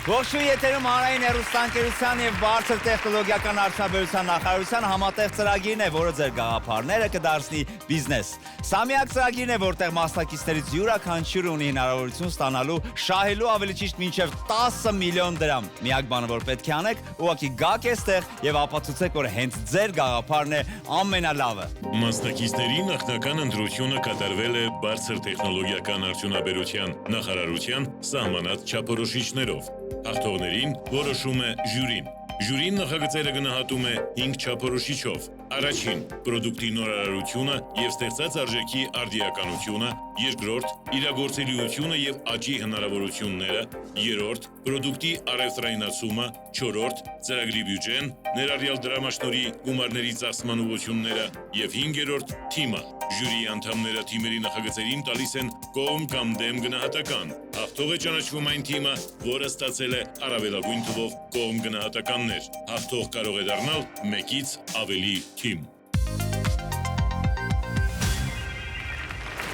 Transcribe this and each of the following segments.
Ողջույն եթերում հանրային հեռուստաընկերության եւ բարձր տեխնոլոգիական արդյունաբերության նախարարության համատեղ ծրագիրն է, որը ձեր գաղափարները կդարձնի բիզնես։ Սա միակ ծրագիրն է, որտեղ մասնակիցներից յուրաքանչյուրը ունի հնարավորություն ստանալու շահելու ավելի ճիշտ մինչև 10 միլիոն դրամ։ Միակ բանը, որ պետք է անեք, ուղղակի գաք այստեղ եւ ապացուցեք, որ հենց ձեր գաղափարն է ամենալավը։ Մասնակիցների նախնական ընտրությունը կատարվել է բարձր տեխնոլոգիական արդյունաբերության նախարարության սահմանած չափորոշիչներով։ Հաղթողներին որոշում է ժյուրին։ Ժյուրին նախագծերը գնահատում է 5 չափորոշիչով։ Առաջին՝ պրոդուկտի նորարարությունը եւ ստեղծած արժեքի արդիականությունը, երկրորդ՝ իրագործելիությունը եւ աճի հնարավորությունները, երրորդ՝ պրոդուկտի առևտրայնացումը, չորրորդ՝ ծրագրի բյուջեն, ներառյալ դրամաշնորհի գումարների ծախսման ուղղությունները եւ հինգերորդ՝ թիմը։ Ժյուրիի անդամները թիմերի նախագծերին տալիս են կողմ կամ դեմ գնահատական։ Հաղթող է ճանաչվում այն թիմը, որը ստացել է առավելագույն թվով կողմ գնահատականներ։ Հաղթող կարող է դառնալ մեկից ավելի թիմ։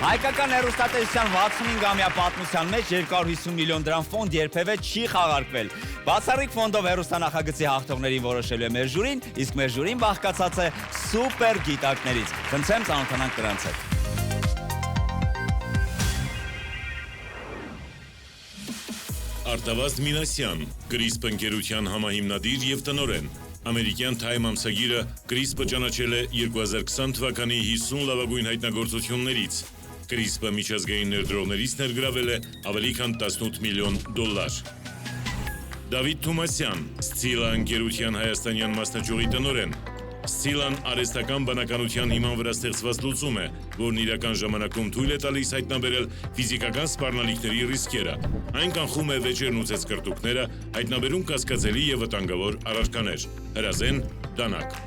Հայկական հեռուստատեսության 65-ամյա պատմության մեջ 250 միլիոն դրամ ֆոնդ երբևէ չի խաղարկվել։ Բացառիկ ֆոնդով հեռուստանախագծի հաղթողներին որոշելու է մեր ժյուրին, իսկ մեր ժյուրին բաղկացած է սուպեր գիտակներից։ Խնդրեմ ծանոթանանք դրանց հետ։ Արտավազդ Մինասյան, Կրիսպ ընկերության համահիմնադիր եւ տնօրեն։ Ամերիկյան Time ամսագիրը Կրիսպը ճանաչել է 2020 թվականի 50 լավագույն հայտնագործություններից։ Կրիսպը միջազգային ներդրողներից ներգրավել է ավելի քան 18 միլիոն $։ Դավիթ Թումասյան, Սցիլա ընկերության հայաստանյան մասնաճյուղի տնօրեն։ Սցիլան արհեստական բանականության հիման վրա ստեղծված լուծում է, որն իրական ժամանակում թույլ է տալիս հայտնաբերել ֆիզիկական սպառնալիքների ռիսկերը։ Այն կանխում է վեճերն ու ծեծկրտուկները, հայտնաբերում կասկածելի եւ վտանգավոր առարկաներ։ Հրազեն, դանակ։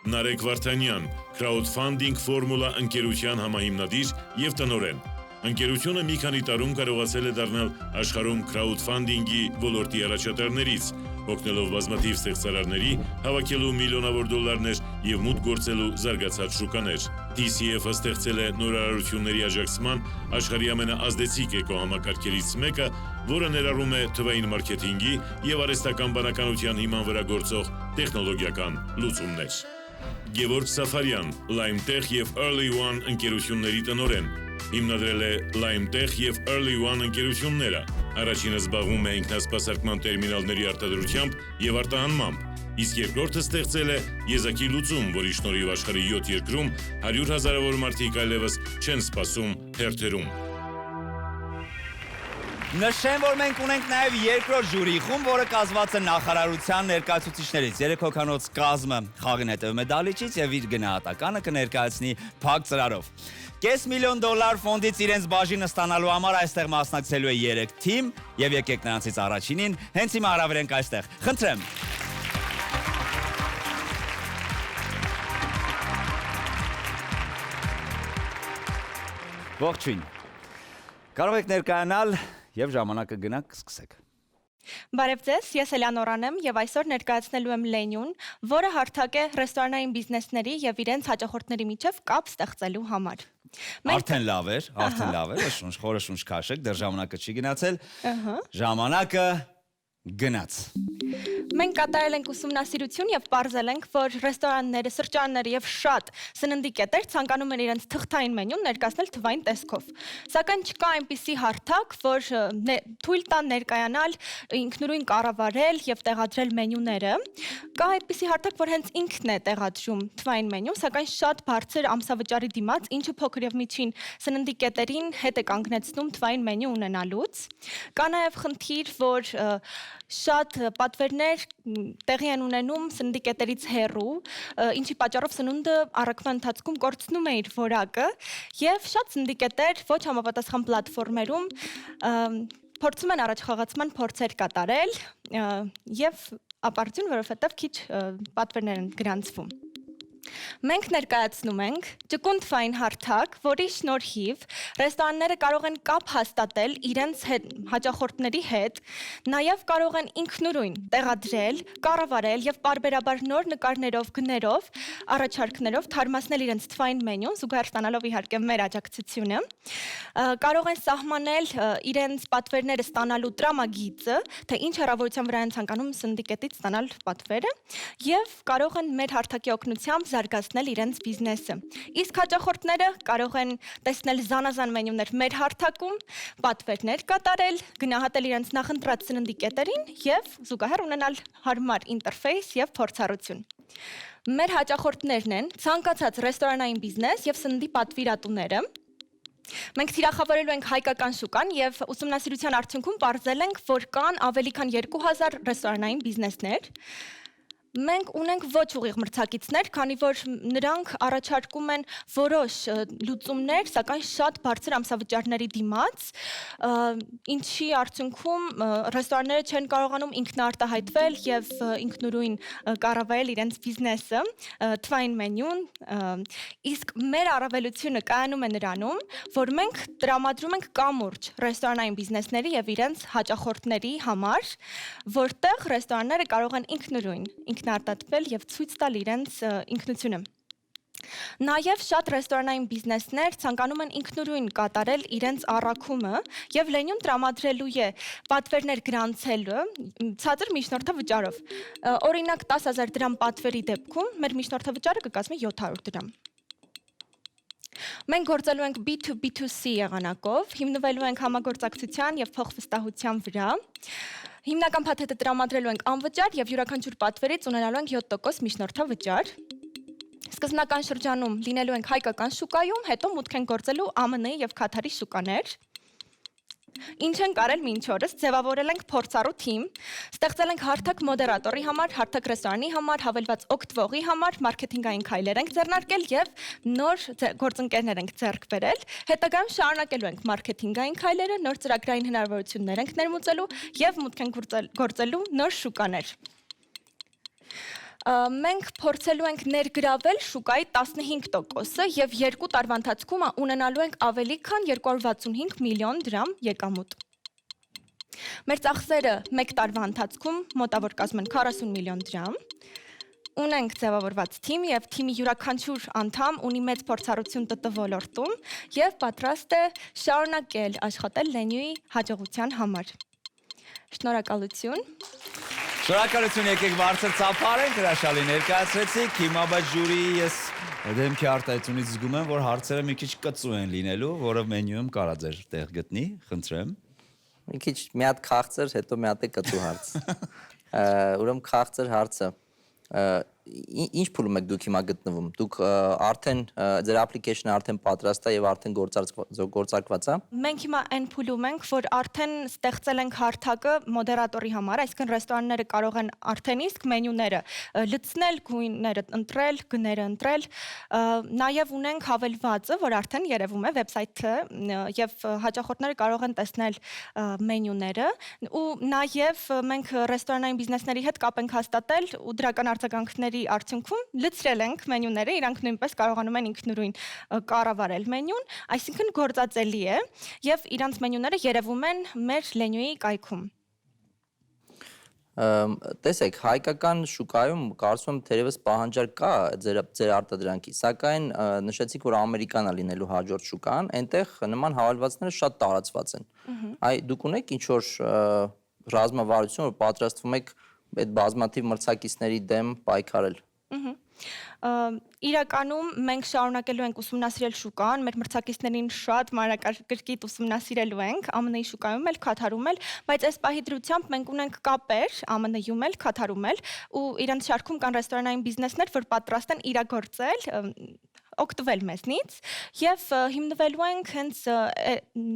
Նարեկ Վարդանյան, Crowdfunding Formula ընկերության համահիմնադիր եւ տնօրեն։ Ընկերությունը մի քանի տարում կարողացել է դառնալ աշխարհում crowdfunding-ի ոլորտի առաջատարներից, օգնելով բազմաթիվ ստեղծարարների հավաքելու միլիոնավոր $-ներ եւ մուտք գործելու զարգացած շուկաներ։ TCF-ը ստեղծել է նորարարությունների աջակցման աշխարհի ամենաազդեցիկ էկոհամակարգերից մեկը, որը ներառում է թվային մարքեթինգի եւ արհեստական բանականության հիման վրա գործող տեխնոլոգիական լուծումներ։ Գևորգ Սաֆարյան, LimeTech եւ Early One ընկերությունների տնօրեն, հիմնադրել է LimeTech եւ Early One ընկերությունները։ Առաջինը զբաղվում է ինքնասպասարկման տերմինալների արտադրությամբ եւ արտահանմամբ, իսկ երկրորդը ստեղծել է եզակի լուծում, որի շնորհիվ աշխարհի 7 երկրում 100,000-ավոր մարդիկ այլևս չեն սպասում հերթերում։ Նշեմ, որ մենք ունենք նաև երկրորդ ժյուրի խումբ, որը կազմված է նախարարության ներկայացուցիչներից։ 3 հոգանոց կազմը խաղին հետևում է դահլիճից եւ իր գնահատականը կներկայացնի փակ ծրարով։ $500,000 ֆոնդից իրենց բաժինը ստանալու համար այստեղ մասնակցելու է 3 թիմ եւ եկեք նրանցից առաջինին հենց հիմա հարավերենք այստեղ։ Խնդրեմ։ Ողջույն։ Կարող եք ներկայանալ եւ ժամանակը գնանք սկսեք։ Բարև ձեզ, ես Էլեոնորան եմ եւ այսօր ներկայացնելու եմ Lenune, որը հարթակ է ռեստորանային բիզնեսների եւ իրենց հաճախորդների միջև կապ ստեղծելու համար։ Արդեն լավ էր, խորը շունչ քաշեք, դեռ ժամանակը չի գնացել։ Ժամանակը գնաց։ Մենք կատարել ենք ուսումնասիրություն եւ պարզել ենք, որ ռեստորանները, սրճարանները եւ շատ սննդի կետեր ցանկանում են իրենց թղթային մենյուն ներկայացնել թվային տեսքով։ Սակայն չկա այնպիսի հարթակ, որ թույլ տա ներկայանալ, ինքնուրույն կառավարել եւ տեղադրել մենյուները։ Կա այդպիսի հարթակ, որ հենց ինքն է տեղադրում թվային մենյուն, սակայն շատ բարձր ամսավճարի դիմաց, ինչը փոքր եւ միջին սննդի կետերին հետ է կանգնեցնում թվային մենյու ունենալուց։ Կա նաեւ խնդիր, որ շատ պատվերներ տեղի են ունենում սննդի կետերից հեռու, ինչի պատճառով սնունդը առաքման ընթացքում կորցնում է իր որակը եւ շատ սննդի կետեր ոչ համապատասխան պլատֆորմերում փորձում են առաջխաղացման փորձեր կատարել եւ ապարդյուն, որովհետեւ քիչ պատվերներ են գրանցվում։ Մենք ներկայացնում ենք ճկունտվային հարթակ, որի շնորհիվ ռեստորանները կարող են կապ հաստատել իրենց հաճախորդների հետ, նաև կարող են ինքնուրույն տեղադրել, կառավարել եւ պարբերաբար նոր նկարներով, գներով, առաջարկներով թարմացնել իրենց թվային մենյուն, զուգահեռ ստանալով իհարկե մեր աջակցությունը, կարող են սահմանել իրենց պատվերները ստանալու տրամագիծը, թե ինչ հեռավորության վրա են ցանկանում սննդի կետից ստանալ պատվերը, եւ կարող են մեր հարթակի օգնությամբ զարգացնել իրենց բիզնեսը։ Իսկ հաճախորդները կարող են տեսնել զանազան մենյուներ մեր հարթակում, պատվերներ կատարել, գնահատել իրենց նախընտրած սննդի կետերին եւ զուգահեռ ունենալ հարմար ինտերֆեյս եւ փորձառություն։ Մեր հաճախորդներն են ցանկացած ռեստորանային բիզնես եւ սննդի պատվիրատուները։ Մենք թիրախավորելու ենք հայկական շուկան եւ ուսումնասիրության արդյունքում պարզել ենք, որ կան ավելի քան 2000 ռեստորանային բիզնեսներ։ Մենք ունենք ոչ ուղիղ մրցակիցներ, քանի որ նրանք առաջարկում են որոշ լուծումներ, սակայն շատ բարձր ամսավճարների դիմաց, ինչի արդյունքում ռեստորանները չեն կարողանում ինքնարտահայտվել եւ ինքնուրույն կառավարել իրենց բիզնեսը, թվային մենյուն, իսկ մեր առավելությունը կայանում է նրանում, որ մենք տրամադրում ենք կամուրջ ռեստորանային բիզնեսների եւ իրենց հաճախորդների համար, որտեղ ռեստորանները կարող են ինքնուրույն ինքնարտատվել եւ ցույց տալ իրենց ինքնությունը։ Նաև շատ ռեստորանային բիզնեսներ ցանկանում են ինքնուրույն կատարել իրենց առաքումը եւ լենյուն տրամադրելու է պատվերներ գրանցելու ցածր միջնորդավճարով։ Օրինակ 10000 դրամ պատվերի դեպքում մեր միջնորդավճարը կկազմի 700 դրամ։ Մենք գործելու ենք B2B2C եղանակով, հիմնվելու ենք համագործակցության եւ փոխվստահության վրա։ Հիմնական փաթեթը տրամադրելու ենք անվճար եւ յուրաքանչյուր պատվերից ունենալու ենք 7% միջնորդավճար։ Սկզբնական շրջանում լինելու ենք հայկական շուկայում, հետո մուտք են գործելու ԱՄՆ-ի եւ Քաթարի շուկաներ։ Ինչ ենք արել մինչ օրս, ձևավորել ենք փորձառու թիմ, ստեղծել ենք հարթակ մոդերատորի համար, հարթակ ռեստորանի համար, հավելված օգտվողի համար, մարքեթինգային քայլեր ենք ձեռնարկել եւ նոր գործընկերներ ենք ձեռք բերել։ Հետագայում շարունակելու ենք մարքեթինգային քայլերը, նոր ծրագրային հնարավորություններ ենք ներմուծելու եւ մուտք ենք գործելու նոր շուկաներ։ Մենք փորձելու ենք ներգրավել շուկայի 15%-ը եւ 2 տարվա ընթացքում ունենալու ենք ավելի քան 265 միլիոն դրամ եկամուտ։ Մեր ծախսերը 1 տարվա ընթացքում մոտավոր կազմեն 40 միլիոն դրամ։ Ունենք ձևավորված թիմ եւ թիմի յուրաքանչյուր անդամ ունի մեծ փորձառություն ՏՏ ոլորտում եւ պատրաստ է շարունակել աշխատել Լենյուի հաջողության համար։ Շնորհակալություն։ Շնորհակալություն, եկեք բարձր ծափարենք, հրաշալի ներկայացրեցիք, հիմա բայց ժյուրիի ես դեմքի արտահայտությունից զգում եմ, որ հարցերը մի քիչ կծու են լինելու, որը մենյուում կարա ձեր տեղ գտնի, խնդրեմ։ Մի քիչ մի հատ քաղցր, հետո մի հատ է կծու հարց։ Ուրեմն քաղցր հարցը ինչ փուլում եք դուք հիմա գտնվում։ Դուք արդեն ձեր application-ը արդեն պատրաստ է եւ արդեն գործարկված է։ Մենք հիմա այն փուլում ենք, որ արդեն ստեղծել ենք հարթակը մոդերատորի համար, այսինքն ռեստորանները կարող են արդեն իսկ մենյուները լցնել, գույները ընտրել, գները ընտրել։ Նաեւ ունենք հավելվածը, որ արդեն երևում է վեբսայթը եւ հաճախորդները կարող են տեսնել մենյուները ու նաեւ մենք ռեստորանային բիզնեսների հետ կապ ենք հաստատել ու դրական արձագանքների արդյունքում լցրել ենք մենյուները, իրանք նույնպես կարողանում են ինքնուրույն կառավարել մենյուն, այսինքն գործածելի է եւ իրանք մենյուները երևում են մեր Լենյուի կայքում։ Տեսեք, հայկական շուկայում կարծում եմ թերևս պահանջարկ կա ձեր արտադրանքի, սակայն նշեցիք, որ Ամերիկան է լինելու հաջորդ շուկան, այնտեղ նման հավելվածները շատ տարածված են։ Այ դուք ունեք ինչ որ ռազմավարություն, որ պատրաստվում եք այդ բազմաթիվ մրցակիցների դեմ պայքարել։ Իրականում մենք շարունակելու ենք ուսումնասիրել շուկան, մեր մրցակիցներին շատ մանրակրկիտ ուսումնասիրելու ենք, ԱՄՆ-ի շուկայում էլ, Քաթարում էլ, բայց այս պահի դրությամբ մենք ունենք կապեր ԱՄՆ-ում էլ, Քաթարում էլ, ու իրենց շարքում կան ռեստորանային բիզնեսներ, որ պատրաստ են իրագործել օգտվել մեզնից եւ հիմնվելու ենք հենց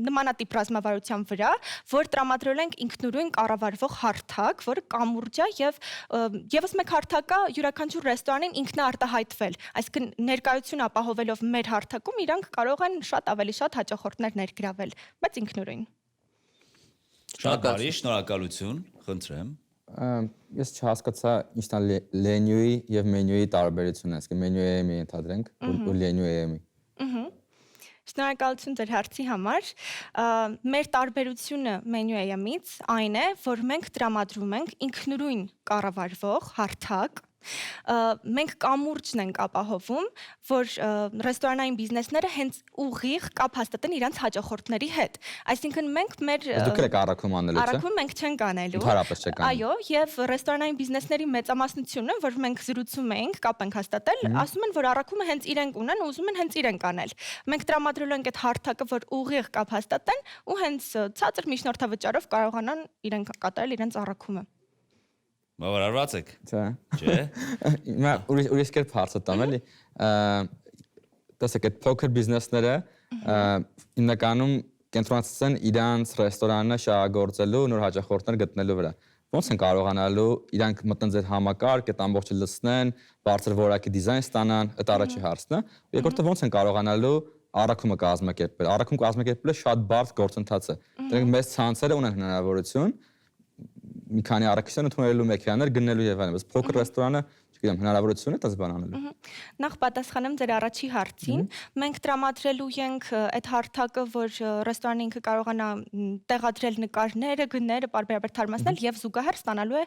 նմանատիպ ռազմավարության վրա, որ տրամադրել ենք ինքնուրույն կառավարվող հարթակ, որը կամուրջ է եւ եւս մեկ հարթակա յուրաքանչյուր ռեստորանին ինքնաարտահայտվել, այսինքն ներկայություն ապահովելով մեր հարթակում իրանք կարող են շատ ավելի շատ հաճախորդներ ներգրավել, բայց ինքնուրույն։ Շատ բարի, շնորհակալություն, խնդրեմ։ Ես չհասկացա ինչն է լենյուի եւ մենյուի տարբերությունը, այսինքն մենյու AM-ի ընդհանրենք ու լենյու AM-ի։ Շնորհակալություն ձեր հարցի համար։ Մեր տարբերությունը մենյու AM-ից այն է, որ մենք տրամադրում ենք ինքնուրույն կառավարվող հարթակ, մենք կամուրջն ենք ապահովում, որ ռեստորանային բիզնեսները հենց ուղիղ կապ հաստատեն իրենց հաճախորդների հետ։ Այսինքն մենք մեր Դուք եք առաքում անելու, չէ՞։ առաքում մենք չենք անելու։ Ընդհանրապես չեք անելու։ Այո, եւ ռեստորանային բիզնեսների մեծամասնությունը, որ մենք զրուցում ենք, կապ ենք հաստատել, ասում են, որ առաքումը հենց իրենք ունեն, ուզում են հենց իրենք անել։ Մենք տրամադրելու ենք այդ հարթակը, որ ուղիղ կապ հաստատեն ու հենց ցածր միջնորդավճարով կարողանան իրենք կատարել իրենց առաքումը։ Բավարարված եք։ Չէ։ Չէ։ Հիմա ուրիշ կերպ հարցը տամ էլի։ Տեսեք, այդ փոքր բիզնեսները հիմնականում կենտրոնացած են իրանց ռեստորանը շահագործելու, նոր հաճախորդներ գտնելու վրա։ Ոնց են կարողանալու իրանք մտնեն ձեր համակարգ, այդ ամբողջը լցնեն, բարձր որակի դիզայն ստանան, այդ առաջի հարցն է։ Երկրորդը ոնց են կարողանալու առաքումը կազմակերպել։ Առաքում կազմակերպելը շատ բարդ գործընթաց է։ Դրանք մեծ ցանցերը ունեն հնարավորություն մի քանի առաքիչներ ընդունելու մեքենաներ գնելու եւ այլն, բայց փոքր ռեստորանը, չգիտեմ, հնարավորություն է դες բան անելու։ Նախ պատասխանեմ ձեր առաջի հարցին։ Մենք տրամադրելու ենք այդ հարթակը, որ ռեստորանը ինքը կարողանա տեղադրել նկարները, գները, պարբերաբար թարմացնել եւ զուգահեռ ստանալու է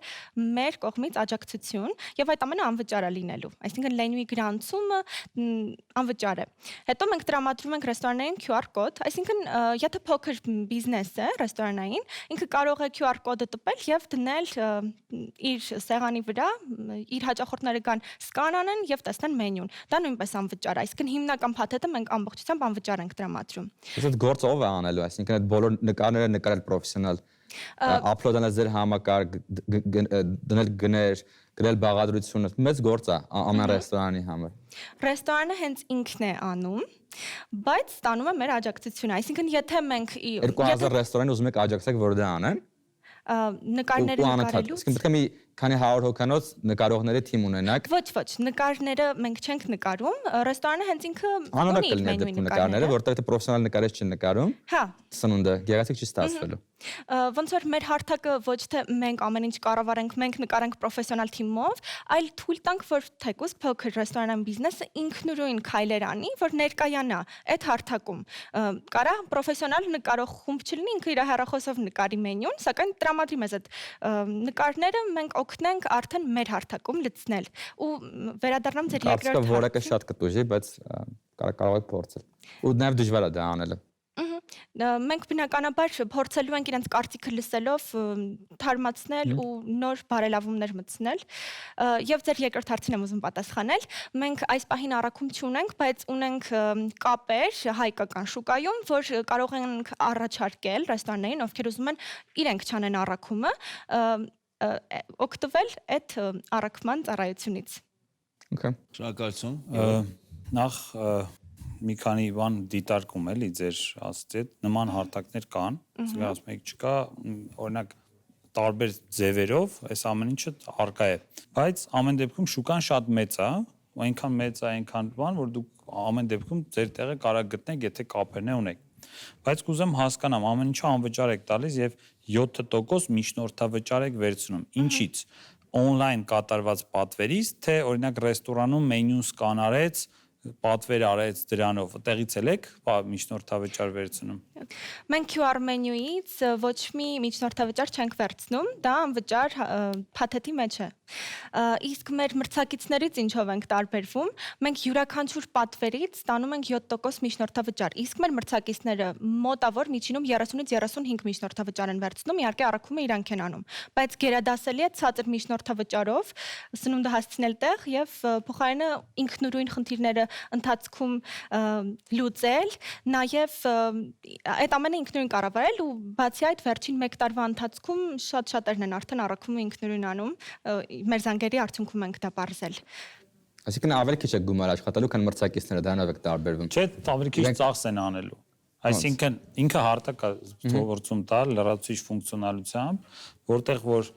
մեր կողմից աջակցություն եւ այդ ամենը անվճար է լինելու։ Այսինքն լենյուի գրանցումը անվճար է։ Հետո մենք տրամադրում ենք ռեստորանային QR կոդ, այսինքն եթե փոքր բիզնես է ռեստորանային, ինքը կարող է QR կոդը տպել եւ դնել իր սեղանի վրա, իր հաճախորդները կան սկան անեն եւ տեսնեն մենյուն։ Դա նույնպես անվճար է, այսինքն հիմնական փաթեթը մենք ամբողջությամբ անվճար ենք տրամադրում։ Իսկ այդ գործը ով է անելու, այսինքն այդ բոլոր նկարները նկարել պրոֆեսիոնալ, ապլոդել ձեր համակարգ, դնել գներ, գրել բաղադրությունը, մեծ գործ է ամեն ռեստորանի համար։ Ռեստորանը հենց ինքն է անում, բայց ստանում է մեր աջակցությունը, այսինքն եթե մենք 2000 ռեստորանի ուզում եք աջակցեք, որ դա անեն, նկարները նկարելու։ Իսկ պետք է մի քանի 100 հոգանոց նկարողների թիմ ունենաք։ Ոչ, նկարները մենք չենք նկարում, ռեստորանը հենց ինքը Անորակ ունի իր կլինի մենյուի դեպքում նկարները, որտեղ դե պրոֆեսիոնալ նկարիչ չեն նկարում։ Հա։ Սնունդը գեղեցիկ չի ստացվելու։ Ոնց որ մեր հարթակը ոչ թե մենք ամեն ինչ կառավարենք, մենք նկարենք պրոֆեսիոնալ թիմով, այլ թույլ տանք, որ թեկուզ փոքր ռեստորանային բիզնեսը ինքնուրույն քայլեր անի, որ ներկայանա այդ հարթակում։ Կարա պրոֆեսիոնալ նկարող խումբ չլինի, ինքը իր հեռախոսով նկարի մենյուն, սակայն տրամադրի մեզ այդ նկարները մենք օգնենք արդեն մեր հարթակում լցնել։ Ու վերադառնամ ձեր երկրորդ հարցը, որակը շատ կտուժի, բայց կարող եք փորձել։ Ու նաև դժվար է դա անելը։ Մենք բնականաբար փորձելու ենք իրենց կարծիքը լսելով թարմացնել ու նոր բարելավումներ մտցնել։ Եվ ձեր երկրորդ հարցին եմ ուզում պատասխանել։ Մենք այս պահին առաքում չունենք, բայց ունենք կապեր հայկական շուկայում, որ կարող ենք առաջարկել ռեստորաններին, ովքեր ուզում են իրենք չանեն առաքումը, օգտվել այդ առաքման ծառայությունից։ Շնորհակալություն։ Նախ մի քանի բան դիտարկում էլի ձեր ասած նման հարթակներ կան, ասենք ասում եք չկա, օրինակ տարբեր ձևերով այս ամեն ինչը արկա է, բայց ամեն դեպքում շուկան շատ մեծ է, այնքան մեծ է, այնքան բան, որ դուք ամեն դեպքում ձեր տեղը կարող գտնեք, եթե կապերն ունեք։ Բայց կուզեմ հասկանամ, ամեն ինչը անվճար եք տալիս եւ 7% միջնորդավճար եք վերցնում։ Ինչից։ Օնլայն կատարված պատվերից, թե օրինակ ռեստորանում մենյուն սկանարեց, պատվեր արեց դրանով, տեղից եք միջնորդավճար վերցնում։ Մենք QR մենյուից ոչ մի միջնորդավճար չենք վերցնում, դա անվճար փաթեթի մեջ է։ Իսկ մեր մրցակիցներից ինչով ենք տարբերվում, մենք յուրաքանչյուր պատվերից ստանում ենք 7% միջնորդավճար, իսկ մեր մրցակիցները մոտավոր միջինում 30-ից 35 միջնորդավճար են վերցնում, իհարկե առաքումը իրանք են անում, բայց գերադասելի է ցածր միջնորդավճարով սնունդը հասցնել տեղ եւ փոխարենը ինքնուրույն խնդիրները ընթացքում լուծել, նաև այդ ամենը ինքնուրույն կառավարել ու բացի այդ վերջին 1 տարվա ընթացքում շատ-շատերն են արդեն առաքումը ինքնուրույն անում, մեր զանգերի արդյունքում ենք դա բարձել։ Այսինքն ավելի քիչ է գումար աշխատելու, քան մրցակիցները, դրանով եք տարբերվում։ Չէ, ավելի քիչ ծախս են անելու։ Այսինքն ինքը հարթակ է փոխորձում տալ լրացուցիչ ֆունկցիոնալությամբ, որտեղ որ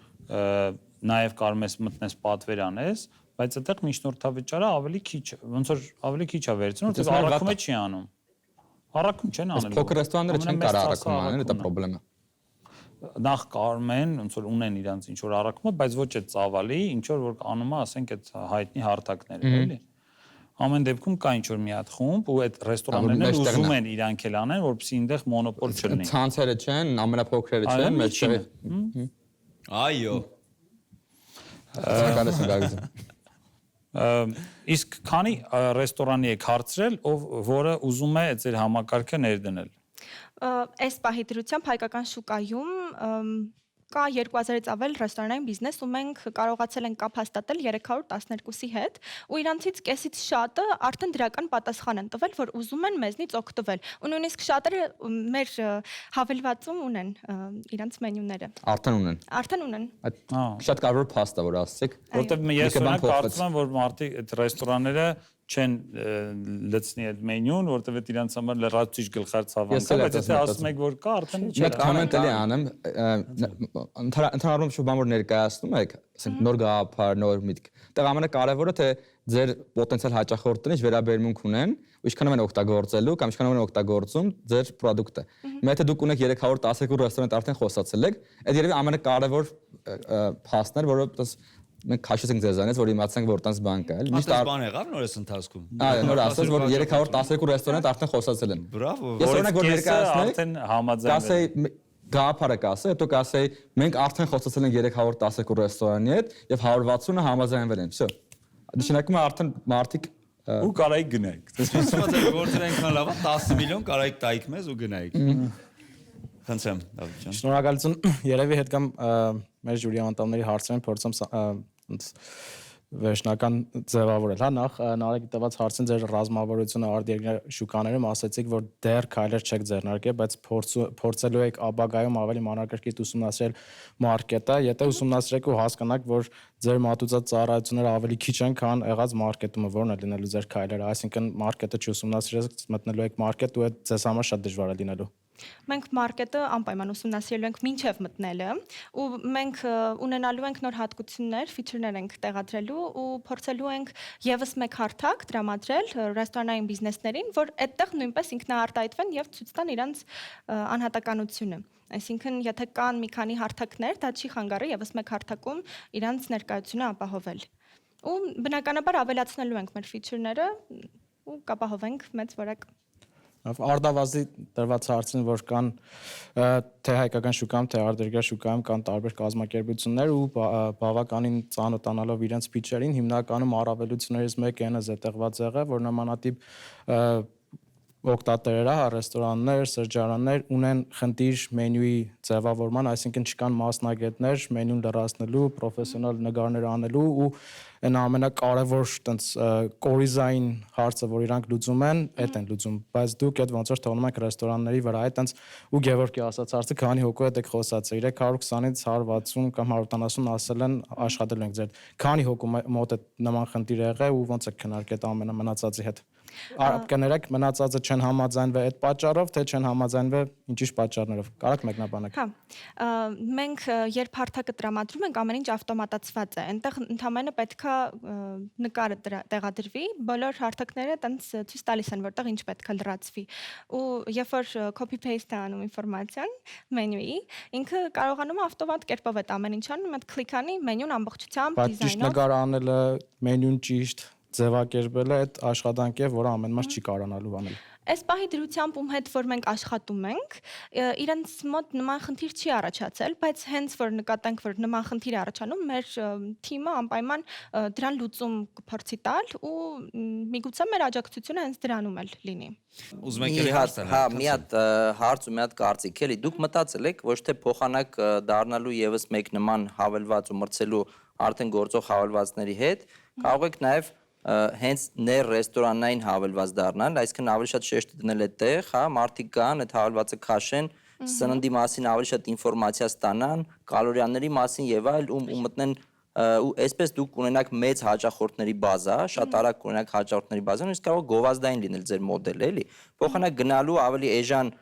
նաև կարող ես մտնես պատվեր անես, բայց այդտեղ միջնորդավճարը ավելի քիչ, ոնց որ ավելի քիչ է վերցնում, որտեղ առաքումը չի անում։ Առաքում չեն անելու։ Փոքր ռեստորանները չեն կարող առաքում անել, դա խնդրեմը։ նախ կարում են ոնց որ ունեն իրանց ինչ որ առաքումա, բայց ոչ այդ ծավալի, ինչ որ անում է, ասենք այդ հայտնի հարթակները, էլի։ Ամեն դեպքում կա ինչ որ մի հատ խումբ ու այդ ռեստորաններն էլ ուզում են իրանք էլ անեն, որպեսզի այնտեղ մոնոպոլ չլինի։ Ցանցերը չեն, ամենափոքրերը չեն, մեջտեղի։ Այո։ Ցանկալի սնգագիզ։ Իսկ քանի ռեստորանի եք հարցրել, որը ուզում է ձեր համակարգը ներդնել։ Այս պահի դրությամբ հայկական շուկայում կա 2000-ից ավել ռեստորանային բիզնես ու մենք կարողացել ենք կապ հաստատել 312-ի հետ ու իրանցից կեսից շատը արդեն դրական պատասխան են տվել, որ ուզում են մեզնից օգտվել։ Ու նույնիսկ շատերը մեր հավելվածում ունեն իրանց մենյուները։ Արդեն ունեն։ Այդ շատ կարևոր փաստ է, որ ասեցիք։ Որտեւ ես օրինակ կարծում եմ, որ մարդիկ այդ ռեստորանները չեն լցնի այդ մենյուն, որտեվ այդ իրանց համար լրացուցիչ գլխարցավանք է, բայց եթե ասում եք, որ կա, արդեն չէ։ Մեկ կոմենտ էլի անեմ, ընդհանրապես շուտ բան որ ներկայացնում եք, ասենք նոր գաղափար, նոր միտք։ Դեռ ամենակարևորը թե ձեր պոտենցիալ հաճախորդներն ինչ վերաբերմունք ունեն, ու ինչքանով են օգտագործելու կամ ինչքանով են օգտագործում ձեր պրոդուկտը։ Եթե դուք ունեք 312 ռեստորանտ արդեն խոսացել եք, այդ երևի ամենակարևոր փաստն է, որը մենք քաշեցինք ձեզանից, որ իմացանք, որ տենց բան կա, էլի։ Միշտ բան եղավ նորից ընթացքում։ Այո, նոր ասած, որ 312 ռեստորանտ արդեն խոսացել են։ Բրավո։ Ես օրինակ որ ներկայացնեի, արդեն համաձայն կասեի գաղափարը կասեի, հետո կասեի մենք արդեն խոսացել ենք 312 ռեստորանի հետ եւ 160-ը համաձայնվել են։ Всё։ Նշանակում է արդեն մարդիկ ու կարայիք գնայիք։ Ասում եմ, գործերը այնքան լավ է, 10 միլիոն կարայիք տայիք մեզ ու գնայիք։ Խնդրեմ, Դավիթ ջան։ Շնորհակալություն։ Երևի հետ կամ մեր ժյուրի անդամների հարցերին փորձեմ վերջնական ձևավորել, հա, նախ Նարեկի տված հարցին ձեր ռազմավարությունը արտերկրյա շուկաներում ասացիք, որ դեռ քայլեր չեք ձեռնարկել, բայց փորձելու եք ապագայում ավելի մանրակրկիտ ուսումնասիրել մարքետը, եթե ուսումնասիրեք ու հասկանաք, որ ձեր մատուցած ծառայությունները ավելի քիչ են, քան եղած մարքետումը, որն է լինելու ձեր քայլերը, այսինքն մարքետը չուսումնասիրեք, մտնելու եք մարքետ ու այդ ձեզ համար շատ դժվար է լինելու։ Մենք մարքետը անպայման ուսումնասիրելու ենք մինչև մտնելը ու մենք ունենալու ենք նոր հատկություններ, ֆիչերներ ենք տեղադրելու ու փորձելու ենք եւս մեկ հարթակ տրամադրել ռեստորանային բիզնեսներին, որ այդտեղ նույնպես ինքնաարտահայտվեն եւ ցույց տան իրենց անհատականությունը։ Այսինքն, եթե կան մի քանի հարթակներ, դա չի խանգարի եւս մեկ հարթակում իրենց ներկայությունը ապահովել։ Ու բնականաբար ավելացնելու ենք մեր ֆիչերները ու կապահովենք մեծ որակ։ Արդավազի տրված հարցին, որ կան թե հայկական շուկայում, թե արտերկրյա շուկայում կան տարբեր կազմակերպություններ ու բավականին ծանոթանալով իրենց փիչերին, հիմնականում առավելություններից մեկը այն է զետեղված եղել, որ նմանատիպ օգտատերերը, ռեստորաններ, սրճարաններ ունեն խնդիր մենյուի ձևավորման, այսինքն չկան մասնագետներ մենյուն լրացնելու, պրոֆեսիոնալ նկարներ անելու ու այն ամենակարևոր տենց կորիզային հարցը, որ իրանք լուծում են, այդ են լուծում, բայց դուք այդ ոնց որ թողնում եք ռեստորանների վրա, այդ տենց ու Գևորգի ասած հարցը, քանի հոգու հետ եք խոսացել, 320-ից 160 կամ 170 ասել են աշխատել ենք ձեր։ Քանի հոգու մոտ է նման խնդիր եղել ու ոնց եք քննարկել այդ ամենը մնացածի հետ։ Կներեք մնացածը չեն համաձայնվել այդ պատճառով, թե չեն համաձայնվել ինչ-ինչ պատճառներով։ Կարաք մեկնաբանեք։ Հա։ Մենք երբ հարթակը տրամադրում ենք, ամեն ինչ ավտոմատացված է։ Այնտեղ ընդհանրապես պետքա նկարը տեղադրվի, բոլոր հարթակները տենց ցույց տալիս են, որտեղ ինչ պետքա լրացվի։ Ու երբ որ copy paste անում ինֆորմացիան մենյուի, ինքը կարողանում է ավտոմատ կերպով այդ ամեն ինչ անում, այդ քլիկ անի մենյուն ամբողջությամբ դիզայնով։ Բայց ճիշտ նկար անելը, մենյուն ճիշտ ձևակերպելը այդ աշխատանք է, որը ամեն մաս չի կարողանալու անել։ Այս պահի դրությամբ ում հետ որ մենք աշխատում ենք, իրենց մոտ նման խնդիր չի առաջացել, բայց հենց որ նկատենք, որ նման խնդիր է առաջանում, մեր թիմը անպայման դրան լուծում կփորձի տալ ու միգուցե մեր աջակցությունը հենց դրանում էլ լինի։ Ուզում եք էլի հարցնել։ Հա, մի հատ հարց ու մի հատ կարծիք էլի։ Դուք մտածել եք ոչ թե փոխանակ դառնալու եւս մեկ նման հավելված ու մրցելու արդեն գործող հավելվածների հետ, կարող եք նաեւ հենց ներ ռեստորանային հավելված դառնալ, այսինքն ավելի շատ շեշտ դնել այդտեղ, հա, մարդիկ կան, այդ հավելվածը քաշեն, սննդի մասին ավելի շատ ինֆորմացիա ստանան, կալորիաների մասին եւ այլ ու մտնեն ու այսպես դուք ունենաք մեծ հաճախորդների բազա, շատ արագ կունենաք հաճախորդների բազան, իսկ կարող գովազդային լինել ձեր մոդելը, էլի։ Փոխանակ գնալու ավելի էժան,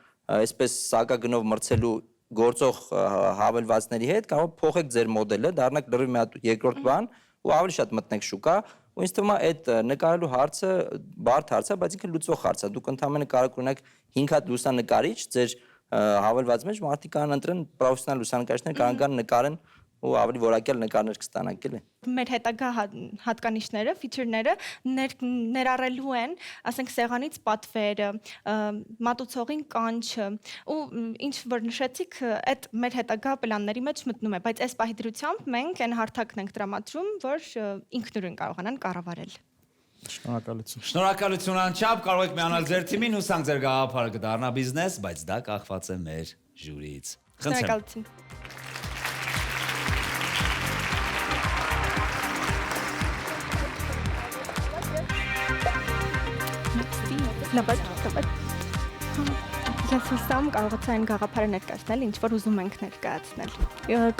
այսպես սակագնով մրցելու գործող հավելվածների հետ կարող փոխեք ձեր մոդելը, դառնաք լրիվ մի հատ երկրորդ բան ու ավելի շատ մտնեք շուկա։ Ու ինձ թվում է այդ նկարելու հարցը բարդ հարց է, բայց ինքը լուծվող հարց է։ Դուք ընդհանրապես կարող ունեք 5 հատ լուսանկարիչ ձեր հավելված մեջ մարդիկ կան ընտրեն պրոֆեսիոնալ լուսանկարիչներ կան նկարեն ու ավելի որակյալ նկարներ կստանանք էլի։ Մեր հետագա հատկանիշները, ֆիչերները ներառելու են, ասենք սեղանից պատվերը, մատուցողին կանչը ու ինչ որ նշեցիք, այդ մեր հետագա պլանների մեջ մտնում է, բայց այս պահի դրությամբ մենք այն հարթակն ենք տրամադրում, որ ինքնուրույն կարողանան կառավարել։ Շնորհակալություն։ Շնորհակալություն անչափ, կարող եք միանալ ձեր թիմին, հուսանք ձեր գաղափարը կդառնա բիզնես, բայց դա կախված է մեր ժյուրիից։ Խնդրեմ։ Շնորհակալություն։ Ես հուսամ կարողացա այն գաղափարը ներկայացնել, ինչ որ ուզում ենք ներկայացնել։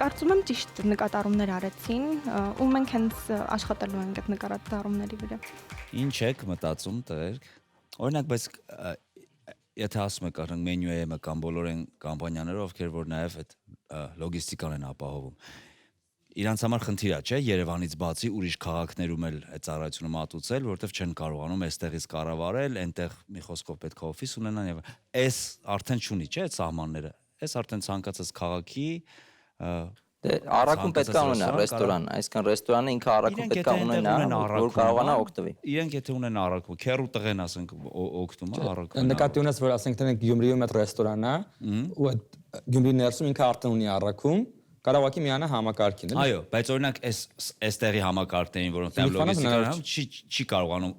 Կարծում եմ ճիշտ նկատառումներ արեցին, ու մենք հենց աշխատելու ենք այդ նկատառումների վրա։ Ինչ եք մտածում տղերք։ Օրինակ, բայց եթե ասում եք արդեն մենյուը կամ բոլոր այն կամպանիաները, ովքեր որ նաև այդ լոգիստիկան են ապահովում։ Իրանց համար խնդիր է, չէ, Երևանից բացի ուրիշ քաղաքներում էլ այդ ծառայությունը մատուցել, որովհետև չեն կարողանում այստեղից կառավարել, այնտեղ մի խոսքով պետք է օֆիս ունենան եւ այս արդեն չունի, չէ, այդ սահմանները։ Այս արդեն ցանկացած քաղաքի Դե առաքում պետք է ունենա ռեստորան, այսինքն ռեստորանը ինքը առաքում պետք է ունենա, որ կարողանա օգտվի։ Իրենք եթե ունեն առաքում, քերու տղեն ասենք օգտում է առաքում։ Նկատի ունես, որ ասենք տնենք Գյումրիում այդ ռեստորան է, ու այդ Գյումրի ներսում ինքը արդեն ունի առաքում, կարող է միանա համակարգին, էլի։ Այո, բայց օրինակ այստեղի համակարգներին, որոնք տեղ լոգիստիկան չի կարողանում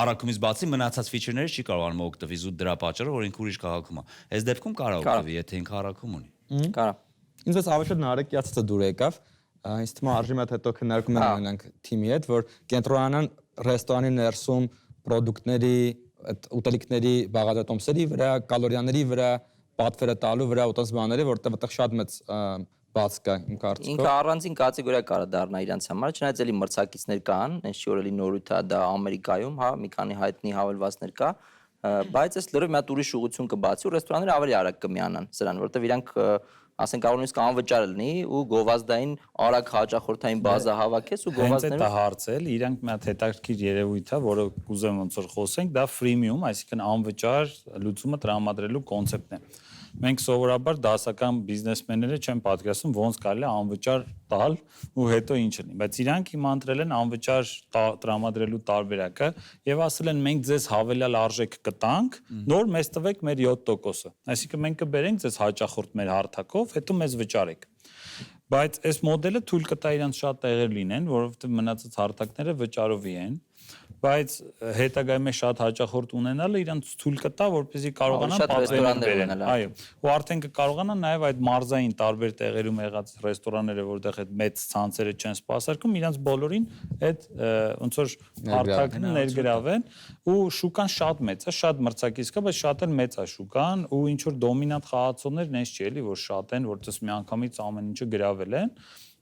առաքումից բացի մնացած ֆիչերներից չի կարողանում օգտվել ու դրա պատճառով որ ինքը ուրիշ քաղաքում է։ Այս դեպքում կարող օգտվի, եթե ինքը առաքում ունի։ Կարա։ Ինձ ես ավելի շատ նարեկյացը դուր եկավ, ինձ թվում է արժի մոտ հետո քննարկում են ունենանք թիմի հետ, որ կենտրոնանան ռեստորանի ներսում պրոդուկտների, այդ ուտելիքների բաղադրատոմսերի վրա, կալորիաների վրա, պատվերը տալու վրա ու տես բաների, որտեղ այդտեղ շատ մեծ բաց կա իմ կարծիքով։ Ինքը առանձին կատեգորիա կարա դառնա իրանց համար, չնայած էլի մրցակիցներ կան, այս շորելի նորույթ է դա Ամերիկայում, հա, մի քանի հայտնի հավելվածներ կա, բայց այս լրիվ մի հատ ուրիշ ուղղություն կբացի ու ռեստորանները ավելի արագ կմիանան սրան, որտեղ իրանք ասենք կարող նույնիսկ անվճար լինի ու գովազդային արագ հաճախորդային բազա հավաքես ու գովազդները։ Հենց այդ հարցել, իրանք մի հատ հետաքրքիր երևույթ է, որը կուզեմ ոնց որ խոսենք, դա freemium, այսինքն անվճար լուծումը տրամադրելու կոնցեպտն է։ Մենք սովորաբար դասական բիզնեսմենները չեն պատկերացնում ոնց կարելի է անվճար տալ ու հետո ինչ լինի, բայց իրանք հիմա ընտրել են անվճար տրամադրելու տարբերակը եւ ասել են մենք ձեզ հավելյալ արժեք կտանք, նոր մեզ տվեք մեր 7%-ը։ Այսինքն մենք կբերենք ձեզ հաճախորդ մեր հարթակով, հետո մեզ վճարեք։ Բայց այս մոդելը թույլ կտա իրանց շատ տեղեր լինեն, որովհետեւ մնացած հարթակները վճարովի են, բայց հետագայում է շատ հաճախորդ ունենալը իրանց թույլ կտա, որպեսզի կարողանան պատվերներ բերեն։ Այո, ու արդեն կկարողանան նաև այդ մարզային տարբեր տեղերում եղած ռեստորանները, որտեղ այդ մեծ ցանցերը չեն սպասարկում, իրանց բոլորին այդ ոնց որ հարթակը ներգրավեն ու շուկան շատ մեծ է, շատ մրցակից կա, բայց շատ էլ մեծ է շուկան ու ինչ որ դոմինանտ խաղացողներն էս չի էլի, որ շատ են, որտես միանգամից ամեն ինչը գրավել են։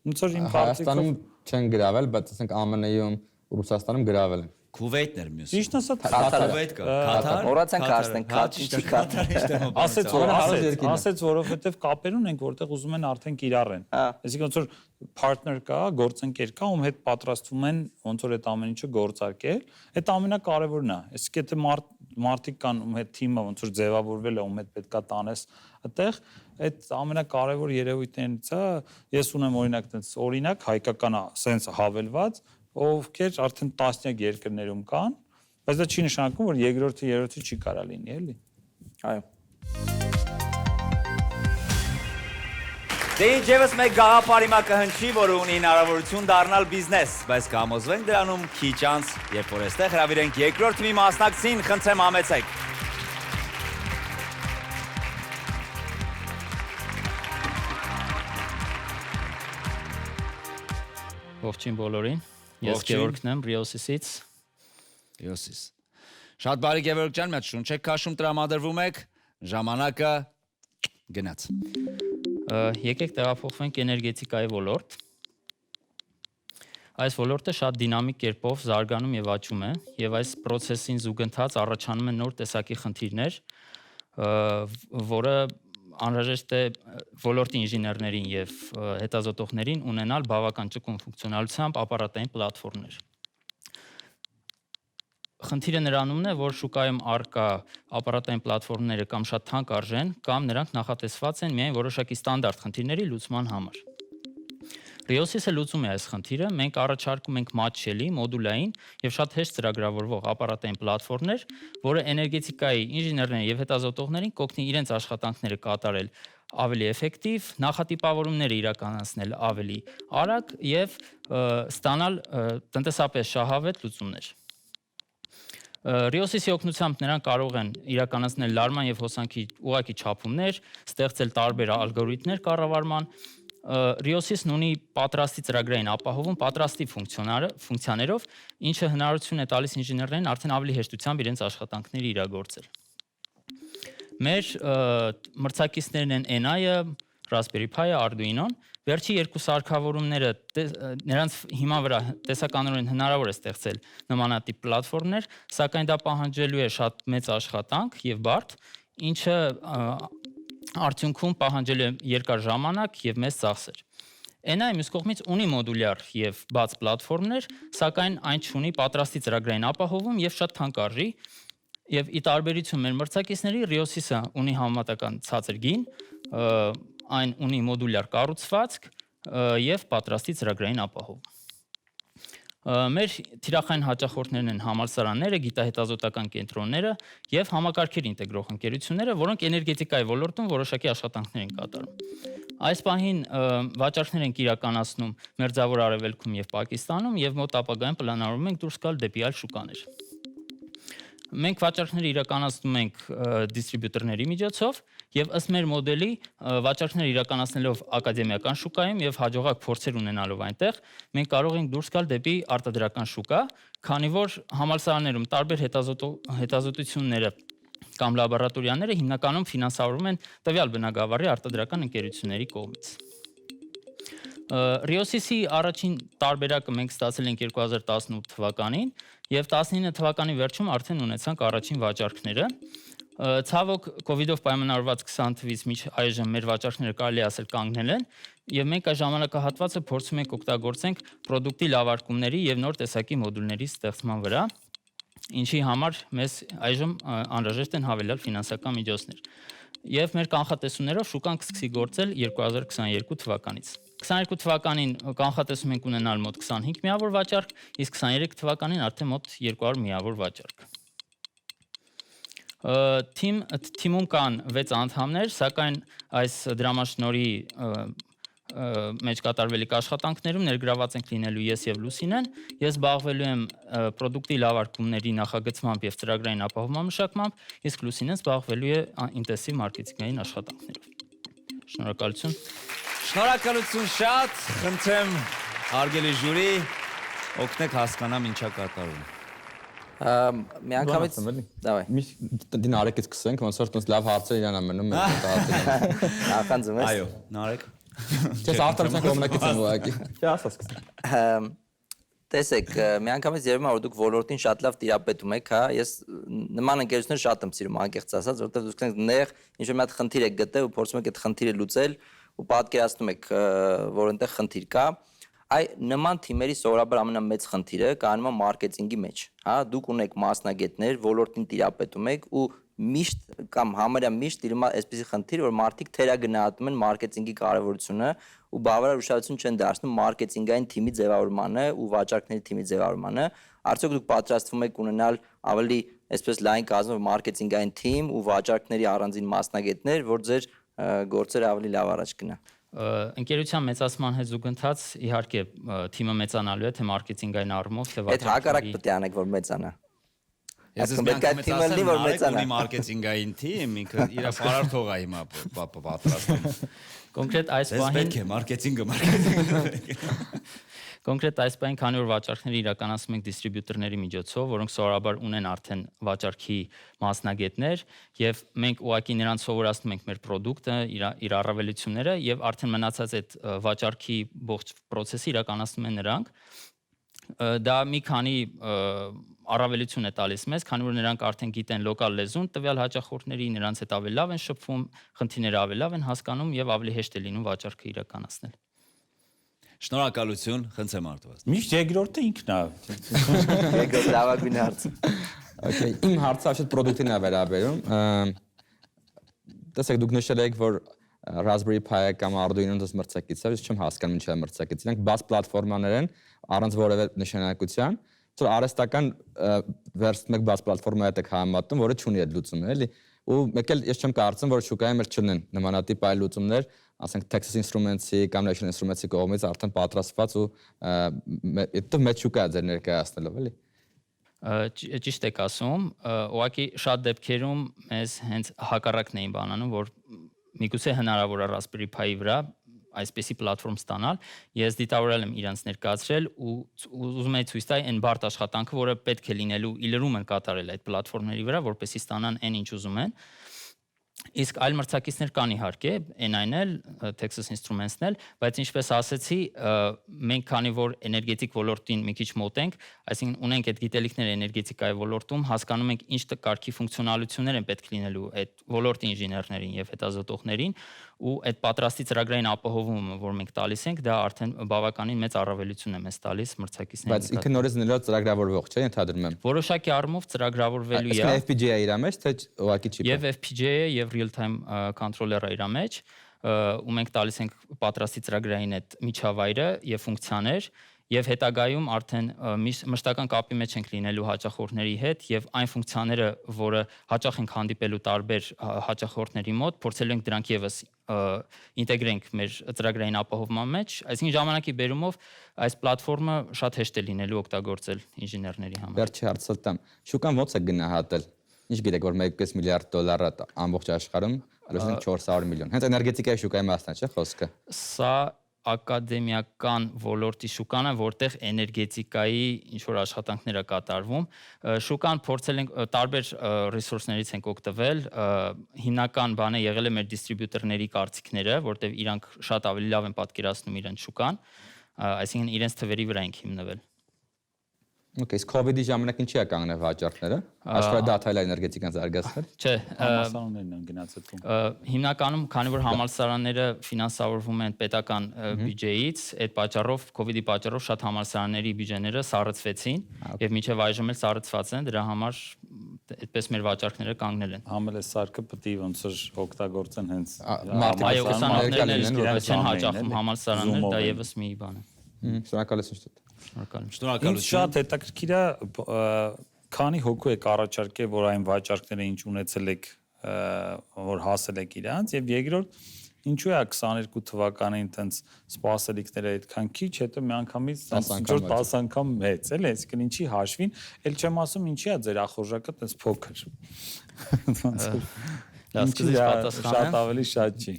Ոնց որ իմ կարծիքով չեն գրավել, բայց ասենք ԱՄՆ-ում ու Ռուսաստանում գրավել են։ Քուվեյթն էր մյուս։ Ճիշտ ասած Քաթար կա։ Քաթար։ Մոռացանք ասենք, քաթի քաթար։ Ասեց, որովհետև կապեր ունենք, որտեղ ուզում են արդեն կիրառեն։ Այսինքն ոնց որ partner կա, գործընկեր կա, ում հետ պատրաստվում են ոնց որ այդ ամեն ինչը գործարկել։ Այդ ամենակարևորն է։ Իսկ եթե մարդիկ կան, ում հետ թիմը ոնց որ ձևավորվել է, ում հետ պետքա տանես այդտեղ, այդ ամենակարևոր երևույթներից է։ Ես ունեմ օրինակ հայկական սենց հավելված ովքեր արդեն տասնյակ երկրներում կան, բայց դա չի նշանակում, որ երկրորդը, երրորդը չի կարա լինի, էլի։ Այո։ Դե իջևս մեկ գաղափար հիմա կհնչի, որը ունի հնարավորություն դառնալ բիզնես, բայց կհամոզվենք դրանում քիչ անց, երբ որ այստեղ հրավիրենք երկրորդ թիմի մասնակցին, խնդրեմ համեցեք։ Ողջույն բոլորին։ Ես Գևորգն եմ Ռիոսիսից։ Ռիոսիս։ Շատ բարի Գևորգ ջան, մի հատ շունչ եք քաշում տրամադրվում եք, ժամանակը գնաց։ Եկեք տեղափոխվենք էներգետիկայի ոլորտ։ Այս ոլորտը շատ դինամիկ կերպով զարգանում եւ աճում է, եւ այս process-ին զուգընթաց առաջանում են նոր տեսակի խնդիրներ, որը անհրաժեշտ է ոլորտի ինժեներներին եւ հետազոտողներին ունենալ բավական ճկուն ֆունկցիոնալությամբ ապարատային պլատֆորմներ։ Խնդիրը նրանումն է, որ շուկայում արկա ապարատային պլատֆորմները կամ շատ թանկ արժեն, կամ նրանք նախատեսված են միայն որոշակի ստանդարտ խնդիրների լուծման համար։ Riosys-ը լուծում է այս խնդիրը, մենք առաջարկում ենք մատչելի, մոդուլային եւ շատ հեշտ ծրագրավորվող ապարատային պլատֆորմներ, որը էներգետիկայի ինժեներներին եւ հետազոտողներին կօգնի իրենց աշխատանքները կատարել ավելի էֆեկտիվ, նախատիպավորումները իրականացնել ավելի արագ եւ ստանալ տնտեսապես շահավետ լուծումներ։ Riosys-ի օգնությամբ նրանք կարող են իրականացնել լարման եւ հոսանքի ուղղակի չափումներ, ստեղծել տարբեր ալգորիթմներ կառավարման։ Riosys-ն ունի պատրաստի ծրագրային ապահովում պատրաստի ֆունկցիաներով, ինչը հնարավորություն է տալիս ինժեներներին արդեն ավելի հեշտությամբ իրենց աշխատանքները իրագործել։ Մեր մրցակիցներն են NI-ը, Raspberry Pi-ը, Arduino-ն։ Վերջի երկու սարքավորումները նրանց հիման վրա տեսականորեն հնարավոր է ստեղծել նմանատիպ պլատֆորմներ, սակայն դա պահանջելու է շատ մեծ աշխատանք եւ բարդ, ինչը արդյունքում պահանջել է երկար ժամանակ եւ մեծ ծախսեր։ NI մյուս կողմից ունի մոդուլյար եւ բաց պլատֆորմներ, սակայն այն չունի պատրաստի ծրագրային ապահովում եւ շատ թանկարժի, եւ ի տարբերություն մեր մրցակիցների Riosys-ը ունի համեմատական ցածր գին, այն ունի մոդուլյար կառուցվածք եւ պատրաստի ծրագրային ապահովում։ Մեր թիրախային հաճախորդներն են համալսարանները, գիտահետազոտական կենտրոնները եւ համակարգեր ինտեգրող ընկերությունները, որոնք էներգետիկայի ոլորտում որոշակի աշխատանքներ են կատարում։ Այս պահին վաճառքներ ենք իրականացնում Մերձավոր Արևելքում եւ Պակիստանում եւ մոտ ապագայում պլանավորում ենք դուրս գալ դեպի այլ շուկաներ։ Մենք վաճառքները իրականացնում ենք դիստրիբյուտորների միջոցով եւ ըստ մեր մոդելի վաճառքները իրականացնելով ակադեմիական շուկայում եւ հաջողակ փորձեր ունենալով այնտեղ մենք կարող ենք դուրս գալ դեպի արտադրական շուկա, քանի որ համալսարաններում տարբեր հետազոտությունները կամ լաբորատորիաները հիմնականում ֆինանսավորվում են տվյալ բնագավառի արտադրական ընկերությունների կողմից։ Riosys-ի առաջին տարբերակը մենք ստացել ենք 2018 թվականին եւ 19 թվականի վերջում արդեն ունեցանք առաջին վաճառքները։ Ցավոք COVID-ով պայմանավորված 20 թվականից մինչ այժմ մեր վաճառքները կարելի ասել կանգնել են եւ մենք այս ժամանակահատվածը փորձում ենք օգտագործենք պրոդուկտի լավարկումների եւ նոր տեսակի մոդուլների ստեղծման վրա, ինչի համար մեզ այժմ անհրաժեշտ են հավելյալ ֆինանսական միջոցներ։ Եվ մեր կանխատեսումներով շուկան կսկսի գործել 2022 թվականից։ 22 թվականին կանխատեսում ենք ունենալ մոտ 25 միավոր վաճառք, իսկ 23 թվականին արդեն մոտ 200 միավոր վաճառք։ Թիմում կան 6 անդամներ, սակայն այս դրամաշնորհի մեջ կատարվելիք աշխատանքներում ներգրաված ենք լինելու ես եւ Լուսինեն։ Ես զբաղվելու եմ պրոդուկտի լավարկումների նախագծմամբ եւ ծրագրային ապահովման մշակմամբ, իսկ Լուսինեն զբաղվելու է ինտենսիվ մարքեթինգային աշխատանքներով։ Շնորհակալություն։ Շնորհակալություն շատ, խնդրեմ հարգելի ժյուրի, օգնեք հասկանամ ինչա կատարվում։ Միանգամից դավայ։ Դին արեկից սկսենք, ոնց որ տոնց լավ հարցեր իրան ամենում մենք կհատենք։ Նախանձում ես։ Այո, նարեկ։ Չես արտարության կողմնակից եմ ուղղակի։ Չէ, ասա սկսենք։ Տեսեք, միանգամից երևում է որ դուք ոլորտին շատ լավ տիրապետում եք, հա, ես նման ընկերություններ շատ եմ սիրում, անկեղծ ասած, որովհետև դուք եք նեղ ինչ-որ մի հատ խնդիր եք գտել ու փորձում եք այդ խնդիրը լուծել ու պատկերացնում եք, որ այնտեղ խնդիր կա։ Այ նման թիմերի սովորաբար ամենամեծ խնդիրը կանում է մարքեթինգի մեջ, հա, դուք ունեք մասնագետներ, ոլորտին տիրապետում եք ու միշտ կամ համարյա միշտ իրում է այսպիսի խնդիր, որ մարդիկ թերագնահատում են մարքեթինգի կարևորությունը ու բավարար ուշադրություն չեն դարձնում մարքեթինգային թիմի ձևավորմանը ու վաճառքների թիմի ձևավորմանը։ Արդյոք դուք պատրաստվում եք ունենալ ավելի այսպես լայն կազմով մարքեթինգային թիմ ու վաճառքների առանձին մասնագետներ, որ ձեր գործերը ավելի լավ առաջ գնա։ Ընկերության մեծացման հետ զուգընթաց իհարկե թիմը մեծանալու է թե մարքեթինգային առումով, թե Այդ հակառակ պետք է անեք, որ մեծանա։ Ես ունի մարքեթինգային թիմ, ինքը իր պարարտող է հիմա պատրաստում։ Կոնկրետ այս Ես պահին պետք է մարքեթինգը։ Կոնկրետ այս պահին քանի որ վաճառքները իրականացում ենք դիստրիբյուտորների միջոցով, որոնք սովորաբար ունեն արդեն վաճառքի մասնագետներ եւ մենք ուղղակի նրանց սովորացնում ենք մեր ապրանքը, իր առավելությունները եւ արդեն մնացած այդ վաճառքի ողջ process-ը իրականացնում են նրանք։ Դա մի քանի առավելություն է տալիս մեզ, քանի որ նրանք արդեն գիտեն լոկալ լեզուն տվյալ հաճախորդների, նրանց հետ ավելի լավ են շփվում, խնդիրները ավելի լավ են հասկանում եւ ավելի հեշտ է լինում վաճառքը իրականացնել։ Շնորհակալություն, խնդրեմ Արտուած։ Միշտ երկրորդը ինքն է։ Երկրորդ լավագույն հարցը։ Okay, իմ հարցը absolute product-ին է վերաբերում։ Տեսեք, դուք նշել եք, որ Raspberry Pi կամ Arduino-ն դες մրցակից է, ես չեմ հասկանում ինչ է մրցակից։ Իրանք բաց պլատֆորմաներ են, առանց որևէ նշանակության։ Որ արհեստական վերստմեկ բաց պլատֆորմա հետ եք համատում, որը չունի այդ լուծումը, էլի։ Ու մեկ էլ ես չեմ կարծում, որ շուկայում էլ չունեն նմանատիպ այլ լուծումներ, ասենք Texas Instruments-ի կամ National Instruments-ի կողմից արդեն պատրաստված ու դա մեծ շուկա է ձեր ներկայացնելով, էլի։ Ճիշտ եք ասում, ուղղակի շատ դեպքերում մեզ հենց հակառակն էին բանանում, որ միգուցե հնարավոր է Raspberry Pi-ի վրա այսպեսի պլատֆորմ ստանալ, ես դիտավորել եմ իրանց ներկայացրել ու ուզում եմ ցույց տալ այն բարդ աշխատանքը, որը պետք է լինելու իլրում են կատարել այդ պլատֆորմների վրա, որպեսզի ստանան այն ինչ ուզում են։ Իսկ այլ մրցակիցներ կան իհարկե, այն էլ Texas Instruments-ն էլ, բայց ինչպես ասեցի, մենք քանի որ էներգետիկ ոլորտին մի քիչ մոտ ենք, այսինքն ունենք այդ գիտելիքները էներգետիկայի ոլորտում, հասկանում ենք ինչ կարգի ֆունկցիոնալություններ են պետք լինելու այդ ոլորտի ինժեներներին եւ հետազոտողներին, ու այդ պատրաստի ծրագրային ապահովումը, որ մենք տալիս ենք, դա արդեն բավականին մեծ առավելություն է մեզ տալիս մրցակիցներին։ Բայց ինքը նորից նրա ծրագրավորվող չէ, ընդհանրում եմ։ Որոշակի առումով ծրագրավորվելու է։ Իսկ FPGA-ը իր մեջ, թե ուղղակի չիպը։ Եվ FPGA-ը եւ real-time controller-ը իր մեջ, ու մենք տալիս ենք պատրաստի ծրագրային այդ միջավայրը եւ ֆունկցիաներ, եւ հետագայում արդեն մշտական կապի մեջ ենք լինելու հաճախորդների հետ եւ այն ֆունկցիաները, որը հաճախ ենք հանդիպելու տարբեր հաճախորդների մոտ, փորձելու ենք դրանք եւս ինտեգրենք մեր ծրագրային ապահովման մեջ, այսինքն ժամանակի բերումով այս պլատֆորմը շատ հեշտ է լինելու օգտագործել ինժեներների համար։ Վերջի հարցը տամ։ Շուկան ո՞նց է գնահատել։ Ինչ գիտեք, որ 1.5 միլիարդ դոլարը ամբողջ աշխարհում, այսինքն 400 միլիոն։ Հենց էներգետիկայի շուկայի մասն է, չէ՞ խոսքը։ Սա ակադեմիական ոլորտի շուկան է, որտեղ էներգետիկայի ինչ որ աշխատանքներ է կատարվում։ Շուկան փորձել ենք տարբեր ռեսուրսներից ենք օգտվել, հիմնական բանը եղել է մեր դիստրիբյուտորների կարծիքները, որտեղ իրանք շատ ավելի լավ են պատկերացնում իրենց շուկան, այսինքն իրենց թվերի վրա ենք հիմնվել։ Okay, իսկ COVID-ի ժամանակ ինչի է կանգնել վաճառքները։ Աշխարհը դադարել է էներգետիկան զարգացնել։ Չէ, համալսարաններն են գնացել։ հիմնականում, քանի որ համալսարանները ֆինանսավորվում են պետական բյուջեից, այդ պատճառով COVID-ի պատճառով շատ համալսարանների բյուջեները սառեցվեցին եւ մինչեւ այժմ էլ սառեցված են, դրա համար այդպես մեր վաճառքները կանգնել են։ Համել է սարքը պետք է ոնց որ օգտագործեն հենց Այո, ուսանողներն չեն հաճախում համալսարաններ, դա եւս մի բան է։ Շնորհակալություն։ Շնորհակալություն։ Շատ հետաքրքիր է, քանի հոգու եք առաջարկել, որ այն վաճառքները ինչ ունեցել եք, որ հասել եք իրանց, եւ երկրորդ ինչու է 22 թվականին տենց սպասելիքները այդքան քիչ, հետո միանգամից 10 անգամ մեծ, էլի, այսինքն ինչի հաշվին, ել չեմ ասում ինչի է ձեր ախորժակը տենց փոքր։ Սկզբից պատասխանեմ։ Շատ ավելի շատ չի։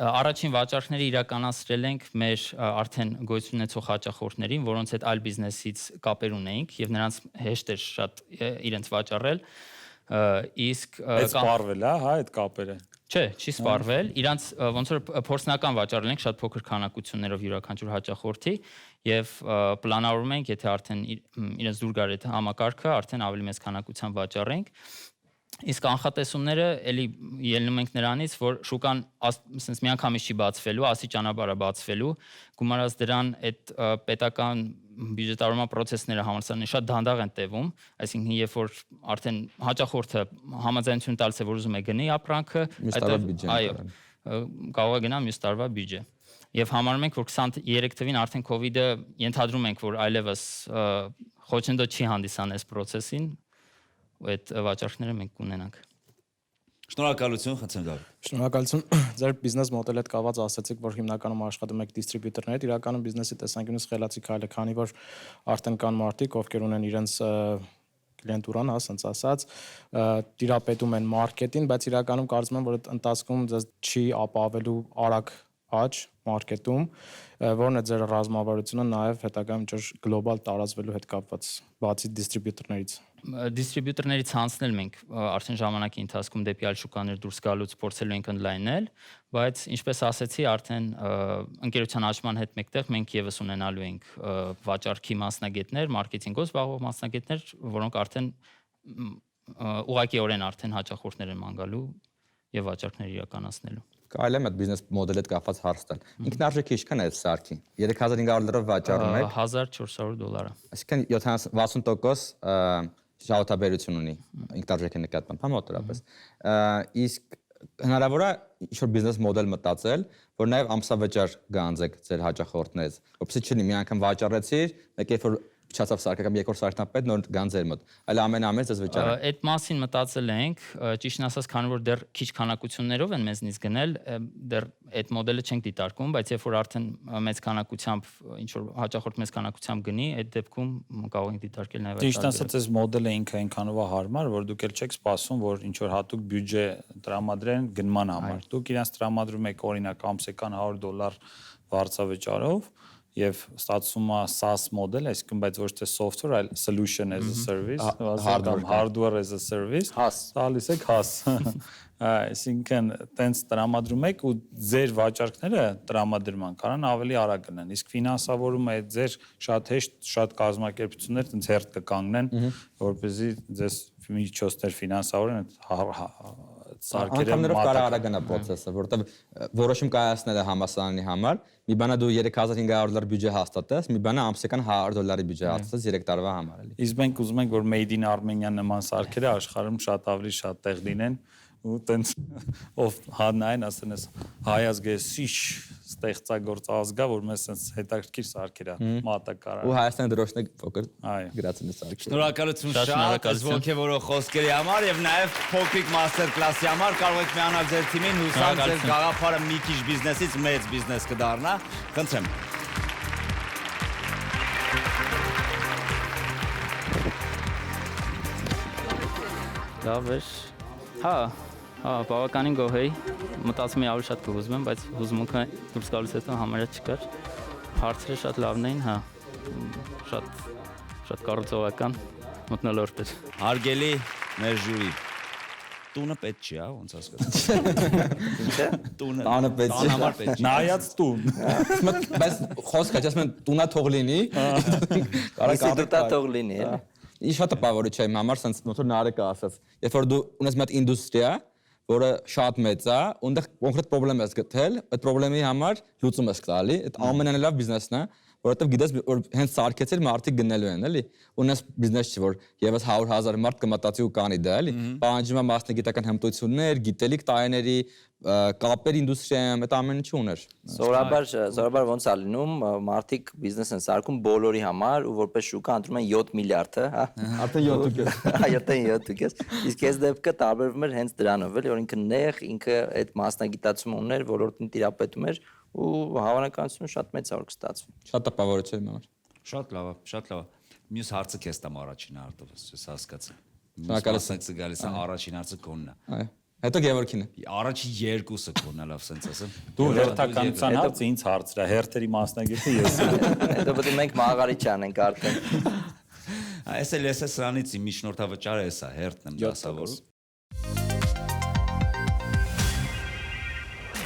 Առաջին վաճառքները իրականացրել ենք մեր արդեն գոյություն ունեցող հաճախորդներին, որոնց հետ այլ բիզնեսից կապեր ունեինք եւ նրանց հեշտ էր շատ իրենց վաճառել։ Իսկ սպառվել է, հա, այդ կապերը։ Չէ, չի սպառվել։ Իրանց ոնց որ փորձնական վաճառել ենք շատ փոքր քանակություններով յուրաքանչյուր հաճախորդի եւ պլանավորում ենք, եթե արդեն իրենց դուր գար այդ համակարգը, արդեն ավելի մեծ քանակությամբ վաճառենք։ Իսկ անխատեսումները էլի ելնում ենք նրանից, որ շուկան ասենց միանգամից չի բացվելու, ասի ճանապարհը բացվելու, գումարած դրան այդ պետական բյուջետավորման process-ները համալսարանների շատ դանդաղ են տևում, այսինքն երբ որ արդեն հաճախորդը համաձայնություն տալիս է, որ ուզում է գնի ապրանքը, այո, կարող է գնա մյուս տարվա բյուջե։ Եվ համարում ենք, որ 23 թվին արդեն COVID-ը ենթադրում ենք, որ այլևս խոչընդոտ չի հանդիսանես process-ին, այդ վաճառքները մենք կունենանք։ Շնորհակալություն, խնդրեմ Դավիթ։ Շնորհակալություն։ Ձեր բիզնես մոդելը հետ կապված ասացիք, որ հիմնականում աշխատում եք դիստրիբյուտորներ, իրականում բիզնեսի տեսանկյունից խելացի քայլ է, քանի որ արդեն կան մարդիկ, ովքեր ունեն իրենց կլիենտուրան, ասենց ասած, տիրապետում են մարքետին, բայց իրականում կարծում եմ, որ այդ ընթացքում ձեզ չի ապահովելու արագ աճ մարքետում, որն է ձեր ռազմավարությունը նաև հետագայում գլոբալ տարածվելու հետ կապված, բացի դիստրիբյուտորներից։ Դիստրիբյուտորներից հանձնել մենք արդեն ժամանակի ընթացքում դեպի այլ շուկաներ դուրս գալուց փորձելու ենք ընդլայնել, բայց ինչպես ասեցի, արդեն ընկերության աճման հետ մեկտեղ մենք եւս ունենալու ենք վաճառքի մասնագետներ, մարքեթինգով զբաղվող մասնագետներ, որոնք արդեն ուղղակիորեն արդեն հաճախորդներ են ման գալու եւ վաճառքներ իրականացնելու։ Կարելի է այդ բիզնես մոդելը հետ կապված հարց տալ։ Ինքնարժեքը ինչքան է այս սարքի։ 3500 լրով վաճառում եք, $1400 այսինքն 60% շահութաբերություն ունի ինքնարժեքի նկատմամբ, հա մոտորապես։ Իսկ հնարավոր է ինչ-որ բիզնես մոդել մտածել, որ նաև ամսավճար գանձեք ձեր հաճախորդներից, որովհետեւ չլինի մի անգամ վաճառեցիր, մեկ երբ որ չացավ սարքը կամ երկրորդ սարքն ապետ նոր գանձեր մոտ, այլ ամենամեծ դες վճարը։ Այդ մասին մտածել ենք, ճիշտն ասած, քանի որ դեռ քիչ քանակություններով են մեզնից գնել, դեռ այդ մոդելը չենք դիտարկում, բայց երբ որ արդեն մեծ քանակությամբ ինչ որ հաճախորդ մեծ քանակությամբ գնի, այդ դեպքում կարող ենք դիտարկել նաև այդ։ Ճիշտ ասած, այս մոդելը ինքը այնքանով է հարմար, որ դուք էլ չեք սպասում, որ ինչ որ հատուկ բյուջե տրամադրեն գնման համար։ Դուք իրենց տրամադրում եք օրինակ ամսական $100 վարձավճարով եւ ստացվում է SaaS մոդել, այսինքն բայց ոչ թե software, այլ solution as a service, hardware as a service, տալիս եք հաս։ Այսինքն տենց տրամադրում եք ու ձեր վաճառքները տրամադրման կարան ավելի արագ գնան։ Իսկ ֆինանսավորումը այդ ձեր շատ հեշտ, շատ կազմակերպություններ տենց հերթ կկանգնեն, որպեսզի ձեզ միջոցներ ֆինանսավորեն սարքերը անգամներով կարող արագանա process-ը, որովհետև որոշում կայացնելը համասարանի համար, մի բանա դու $3500 բյուջե հաստատես, մի բանա ամսական $100 բյուջե հաստատես 3 տարվա համար էլի։ Իսկ մենք ուզում ենք, որ Made in Armenia նման սարքերը աշխարհում շատ ավելի շատ տեղ լինեն ու տենց ով հանային ասեն էս հայազգեսիչ ստեղծագործ ազգա, որ մեզ sense հետաքրքիր սարքեր է մատակարար։ Ու Հայաստանի դրոշն է փոքր Այո։ գրածին սարքի։ Շնորհակալություն շատ ողջևորող խոսքերի համար եւ նաեւ փոքրիկ մաստեր կլասի համար կարող եք միանալ ձեր թիմին, հուսամ ձեր գաղափարը մի քիչ բիզնեսից մեծ բիզնես կդառնա։ Խնդրեմ։ Լավ է։ Հա, բավականին գոհ էի։ Մտածում էի ավելի շատ կհուզում եմ, բայց հուզմունքը դուրս գալուց հետո համարյա չկար։ Հարցերը շատ լավն էին, հա։ Շատ կառուցողական մթնոլորտ էր։ Հարգելի մեր ժյուրի, տունը պետք չի, հա, ոնց հասկացա։ Ինչ է։ Տանը պետք է։ Տան համար պետք չի։ Նայած տուն։ Բայց խոսքը ասում են տունա թող լինի։ Ինստիտուտա թող լինի, էլի։ Ինչ շատ տպավորիչ է իմ համար, sense ոնց որ Նարեկը ասաց, երբ որ դու ունես մի հատ ինդուստրիա, որը շատ մեծ է, ունդեղ կոնկրետ խնդրեմ ես գտել, այդ խնդրի համար լուծում ես տալի, այդ ամենանելավ բիզնեսն է, որովհետև գիտես որ հենց սարքեցել մարդիկ գնելու են, էլի։ Ունես բիզնես չի որ եւս 100,000 մարդ կմտածի ու կանի դա, էլի։ Պահանջում է մասնագիտական հմտություններ, գիտելիք տարիների, կապեր ինդուստրիայում, այդ ամենը չուներ։ Սովորաբար ոնց է լինում, մարդիկ բիզնես են սարքում բոլորի համար ու որպես շուկա ընտրում են 7 միլիարդը, հա։ Արդեն 7 Այդտեն 7 Իսկ այս դեպքը տարբերվում էր հենց դրանով, էլի, որ ինքը նեղ, ինքը այդ մասնագիտացումը ուներ, ոլորտին տիրապետում էր ու հավանականությունը շատ մեծ է որ կստացվի։ Շատ տպավորիչ է իմ համար։ Շատ լավ է, շատ լավ է։ Մյուս հարցը քեզ տամ առաջին հարցով, ես հասկացա։ Շնորհակալություն գալիս է առաջին հարցը քոնն է։ Այո։ Հետո Գևորգինը։ Առաջի երկուսը քոնն է, լավ sense ասեմ։ Դու հերթականության հարցը ինձ հարցրա, հերթերի մասնագետը ես։ Հետո պետք է մենք մաղարի չանենք արդեն։ Այս էլ ես սրանից իմ միջնորդավճարը էսա, հերթն եմ դասավորում։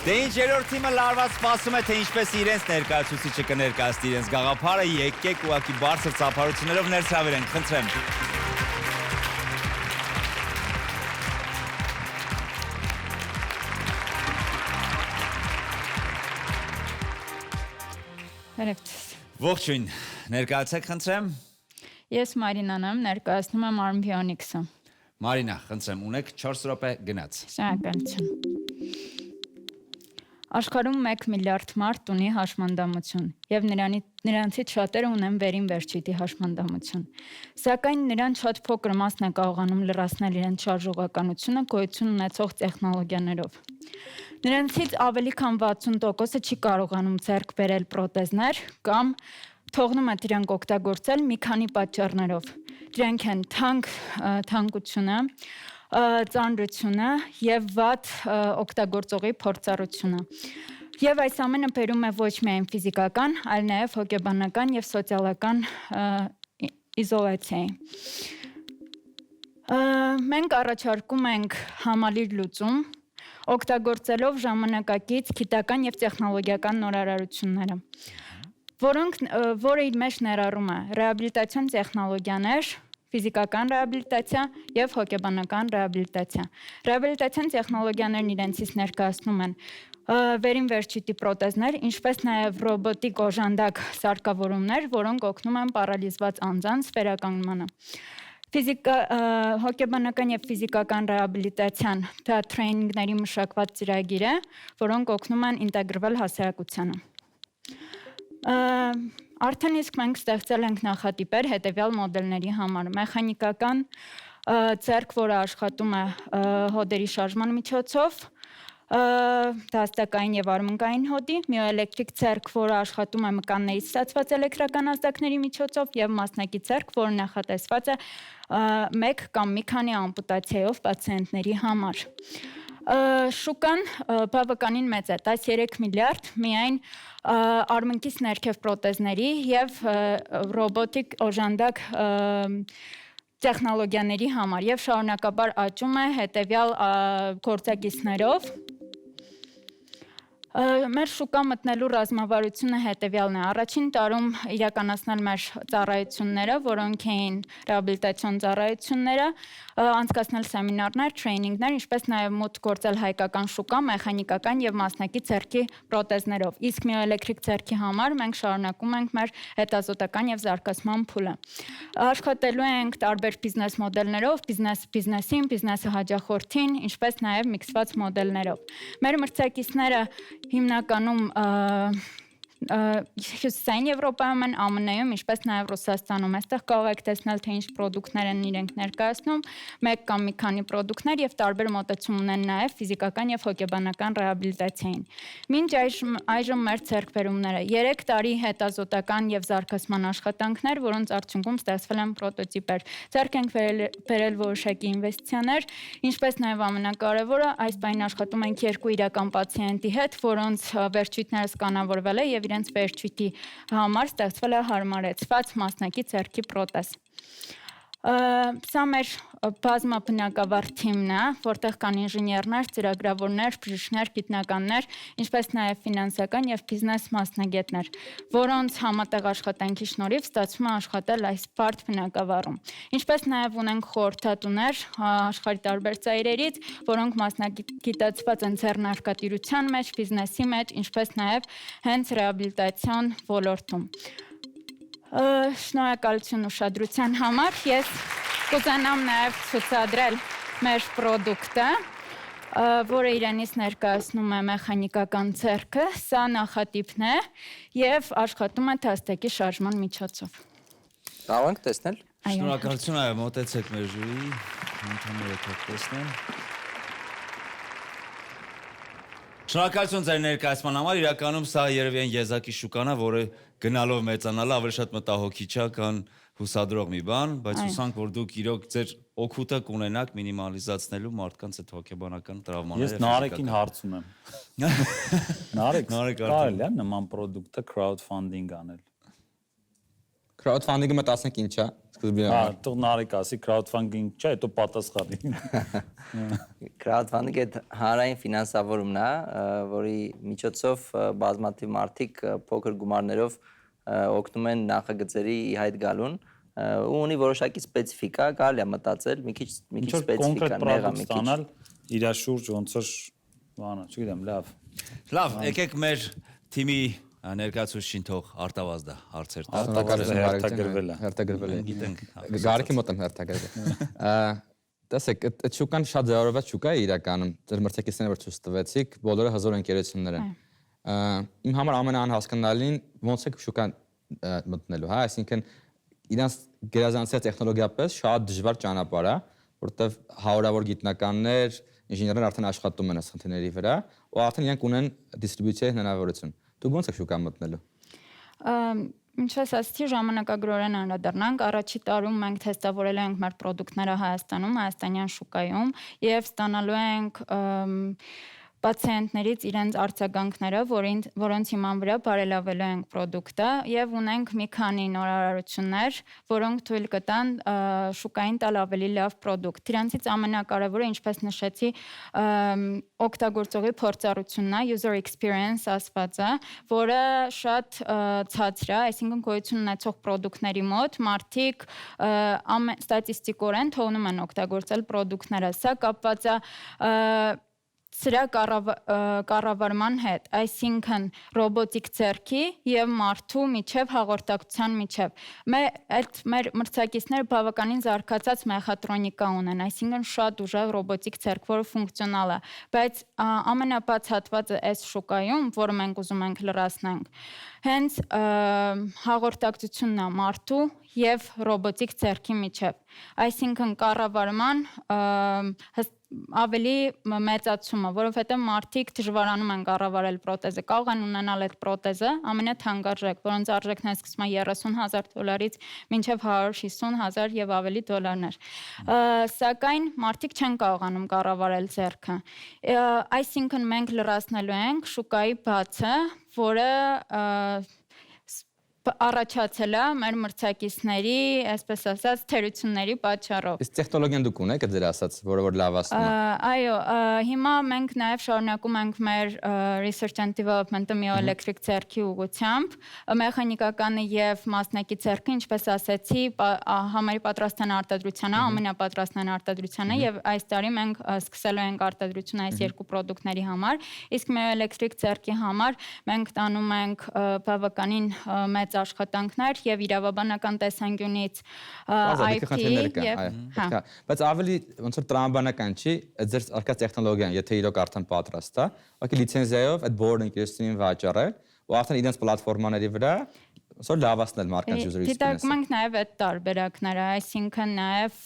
Դե ինչ երրորդ թիմը լարված սպասում է, թե ինչպես իրենց ներկայացուցիչը կներկայացնի իրենց գաղափարը, եկեք ուղղակի բարձր ծափարություններով ներս հրավիրենք, խնդրեմ։ Ողջույն, ներկայացեք, խնդրեմ։ Ես Մարինան եմ, ներկայացնում եմ Armbionics-ը։ Մարինա, խնդրեմ, ունեք 4 րոպե գնաց։ Շնորհակալություն։ Աշխարհում 1 միլիարդ մարդ ունի հաշմանդամություն, եւ նրանցից շատերը ունեն վերին վերջույթի հաշմանդամություն։ Սակայն նրանց շատ փոքր մասն է կարողանում լրացնել իրենց շարժողականությունը գոյություն ունեցող տեխնոլոգիաներով։ Նրանցից ավելի քան 60%-ը չի կարողանում ձեռք բերել պրոթեզներ կամ թողնում է դրանք օգտագործել մի քանի պատճառներով։ Դրանք են թանկությունը, ծանրությունը եւ վատ օգտագործողի փորձառությունը։ Եվ այս ամենը բերում է ոչ միայն ֆիզիկական, այլ նաեւ հոգեբանական եւ սոցիալական իզոլացիայի։ Մենք առաջարկում ենք համալիր լուծում, օգտագործելով ժամանակակից գիտական եւ տեխնոլոգիական նորարարությունները, որը իր մեջ ներառում է ռեաբիլիտացիոն տեխնոլոգիաներ, ֆիզիկական ռեաբիլիտացիա եւ հոգեբանական ռեաբիլիտացիա։ Ռեաբիլիտացիան տեխնոլոգիաներն իրենցից ներկայացնում են վերին վերջույթի պրոթեզներ, ինչպես նաև ռոբոտիկ օժանդակ սարքավորումներ, որոնք օգնում են պարալիզված անձանց վերականգնմանը։ Հոգեբանական եւ ֆիզիկական ռեաբիլիտացիան դա տրեյնինգների մշակված ծրագիր է, որոնք օգնում են ինտեգրվել հասարակությանը։ Արդեն իսկ մենք ստեղծել ենք նախատիպեր հետևյալ մոդելների համար՝ մեխանիկական ձեռք, որը աշխատում է հոդերի շարժման միջոցով, դաստակային եւ արմունկային հոդի, միոէլեկտրիկ ձեռք, որը աշխատում է մկաններից ստացված էլեկտրական ազդակների միջոցով եւ մասնակի ձեռք, որը նախատեսված է մեկ կամ մի քանի ամպուտացիայով պացիենտների համար։ Շուկան բավականին մեծ է, 13 միլիարդ միայն արմունկից ներքև պրոթեզների եւ ռոբոտիկ օժանդակ տեխնոլոգիաների համար եւ շարունակաբար աճում է հետեւյալ գործակիցներով։ Մեր շուկա մտնելու ռազմավարությունը հետևյալն է։ Առաջին տարում իրականացնել մեր ծառայությունները, որոնք էին ռեաբիլիտացիոն ծառայությունները, անցկացնել սեմինարներ, տրեյնինգներ, ինչպես նաև մոտ գործել հայկական շուկա, մեխանիկական եւ մասնակի ձեռքի պրոթեզներով։ Իսկ միոէլեկտրիկ ձեռքի համար մենք շարունակում ենք մեր հետազոտական եւ զարգացման փուլը։ Աշխատելու ենք տարբեր բիզնես մոդելներով, բիզնեսին, բիզնեսը հաճախորդին, ինչպես նաև միքսված մոդելներով։ Մեր մրցակիցները հիմնականում Հյուսիսային Եվրոպայում են, ԱՄՆ-ում, ինչպես նաև Ռուսաստանում։ Այստեղ կարող եք տեսնել, թե ինչ պրոդուկտներ են իրենք ներկայացնում, մեկ կամ մի քանի պրոդուկտներ եւ տարբեր մոտեցում ունեն նաև ֆիզիկական եւ հոգեբանական ռեաբիլիտացիային։ Մինչ այժմ մեր ձեռքբերումները 3 տարի հետազոտական եւ զարգացման աշխատանքներ, որոնց արդյունքում ստեղծվել են պրոտոտիպեր։ Ձեռք ենք բերել որոշակի ինվեստիցիաներ, ինչպես նաև ամենակարևորը, այս պահին աշխատում ենք 2 իրական պացիենտի հետ, որոնց վերջույթները սկանավորվել է եւ իրենց վերջույթի համար ստեղծվել է հարմարեցված մասնակի ձեռքի պրոթեզ։ Սա մեր բազմաբնակավար թիմն է, որտեղ կան ինժեներներ, ծրագրավորներ, բժիշկներ, գիտնականներ, ինչպես նաև ֆինանսական եւ բիզնես մասնագետներ, որոնց համատեղ աշխատանքի շնորհիվ ստացվում է աշխատել այս բարդ բնակավարում։ Ինչպես նաև ունենք խորհրդատուներ աշխարհի տարբեր ծայրերից, որոնք մասնագիտացված են ձեռնարկատիրության մեջ, բիզնեսի մեջ, ինչպես նաև հենց ռեաբիլիտացիոն ոլորտում։ Շնորհակալություն ուշադրության համար։ Ես կուզենամ նաև ցուցադրել մեր պրոդուկտը, որը իրենից ներկայացնում է մեխանիկական ձեռքը, սա նախատիպն է եւ աշխատում է դաստակի շարժման միջոցով։ Կարող ենք տեսնել։ Շնորհակալություն, այո, մոտեցեք մեր ժյուրի, ընդհանուր եք տեսնել։ Շնորհակալություն ձեր ներկայացման համար, իրականում սա երևի այն եզակի շուկան է, որը գնալով մեծանալը ավելի շատ մտահոգիչ է, քան հուսադրող մի բան, բայց հուսանք, որ դուք իրոք ձեր օգուտը կունենաք մինիմալիզացնելու մարդկանց այդ հոգեբանական տրավմաները։ Ես Նարեկին հարց ունեմ։ Նարեկ, կարելի է նման պրոդուկտը crowdfunding անել։ Crowdfunding-ը մտածենք ինչ է, սկզբի։ Հա, թող Նարեկ ասի crowdfunding չէ, հետո պատասխանի։ Crowdfunding-ը հանրային ֆինանսավորումն է, որի միջոցով բազմաթիվ մարդիկ փոքր գումարներով օգնում են նախագծերի հայտ գալուն ու ունի որոշակի սպეციფიკա, կարելի է մտածել, մի քիչ սպეციფիկա նեղա մի քիչ։ Իր շուրջ ոնց որ բանը, չգիտեմ, լավ։ Լավ, եկեք մեր թիմի ներկայացուցիչին թող արտավազդա հարցեր տա։ Հերթագրվել է։ Գիտենք։ Գարքի մոտ եմ հերթագրվել։ Տեսեք, այդ շուկան շատ ձևավորված շուկա է իրականում։ Ձեր մրցակիցները որ ցույց տվեցիք, բոլորը հզոր ընկերություններ են։ Իմ համար ամենաանհասկանալին ոնց է շուկան մտնելու, հա, այսինքն իրանց գերազանցած տեխնոլոգիապես շատ դժվար ճանապարհ է, որտեղ հարյուրավոր գիտնականներ, ինժեներներ արդեն աշխատում են այս խնդիրների վրա, ու արդեն իրենք ունեն դիստրիբյուցիայի հնարավորություն։ Դուք ո՞նց եք շուկան մտնելու։ Ինչ ասացի, ժամանակագրորեն անդրադառնանք, առաջի տարում մենք թեստավորել ենք մեր պրոդուկտները Հայաստանում, հայաստանյան շուկայում եւ ստանալու ենք պացիենտներից իրենց արձագանքները, որոնց հիման վրա բարելավելու ենք պրոդուկտը եւ ունենք մի քանի նորարարություններ, որոնք թույլ կտան շուկային տալ ավելի լավ պրոդուկտ։ Դրանցից ամենակարևորը, ինչպես նշեցի, օգտագործողի փորձառությունն է, user experience ասվածը, որը շատ ցածր է, այսինքն գոյություն ունեցող պրոդուկտների մոտ մարդիկ ստատիստիկորեն թողնում են օգտագործել պրոդուկտները։ Սա կապված է սրա կառավարման հետ, այսինքն ռոբոտիկ ձեռքի եւ մարդու միջև հաղորդակցության միջև։ Մեր մրցակիցները բավականին զարգացած մեխատրոնիկա ունեն, այսինքն շատ ուժեղ ռոբոտիկ ձեռք, որը ֆունկցիոնալ է, բայց ամենաբաց հատվածը այս շուկայում, որը մենք ուզում ենք լրացնենք, հենց հաղորդակցությունն է մարդու եւ ռոբոտիկ ձեռքի միջև, այսինքն կառավարման ավելի մեծացումը, որովհետև մարդիկ դժվարանում են կառավարել պրոթեզը, կարող են ունենալ այդ պրոթեզը ամենաթանկարժեք, որոնց արժեքն է սկսվում $30,000-ից մինչև $150,000 եւ ավելի դոլարներ։ Սակայն մարդիկ չեն կարողանում կառավարել ձեռքը։ Այսինքն մենք լրացնելու ենք շուկայի բացը, որը առաջացել է մեր մրցակիցների, այսպես ասած, թերությունների պատճառով։ Իսկ տեխնոլոգիան դուք ունեք դեր ասած, որը որ լավացնում է։ Այո, հիմա մենք նաև շարունակում ենք մեր research and development-ը myoelectric ձեռքի ուղղությամբ, մեխանիկականը եւ մասնակի ձեռքը, ինչպես ասեցի, համարի պատրաստան արտադրությանը, ամենապատրաստան արտադրությանը եւ այս տարի մենք սկսելու ենք արտադրությունը այս երկու պրոդուկտների համար, իսկ myoelectric ձեռքի համար մենք տանում ենք բավականին մեծ աշխատանքներ եւ իրավաբանական տեսանկյունից IP բայց ավելի ոնց որ տրամաբանական չի, ձեր արկած տեխնոլոգիան, եթե իրոք արդեն պատրաստ է, ուղղակի լիցենզիայով այդ board ընկերությունին վաճառել ու արդեն իրենց պլատֆորմաների վրա սա լավացնել մարքան user experience-ը։ Դիտարկում ենք նաև այդ տարբերակները, այսինքն նաև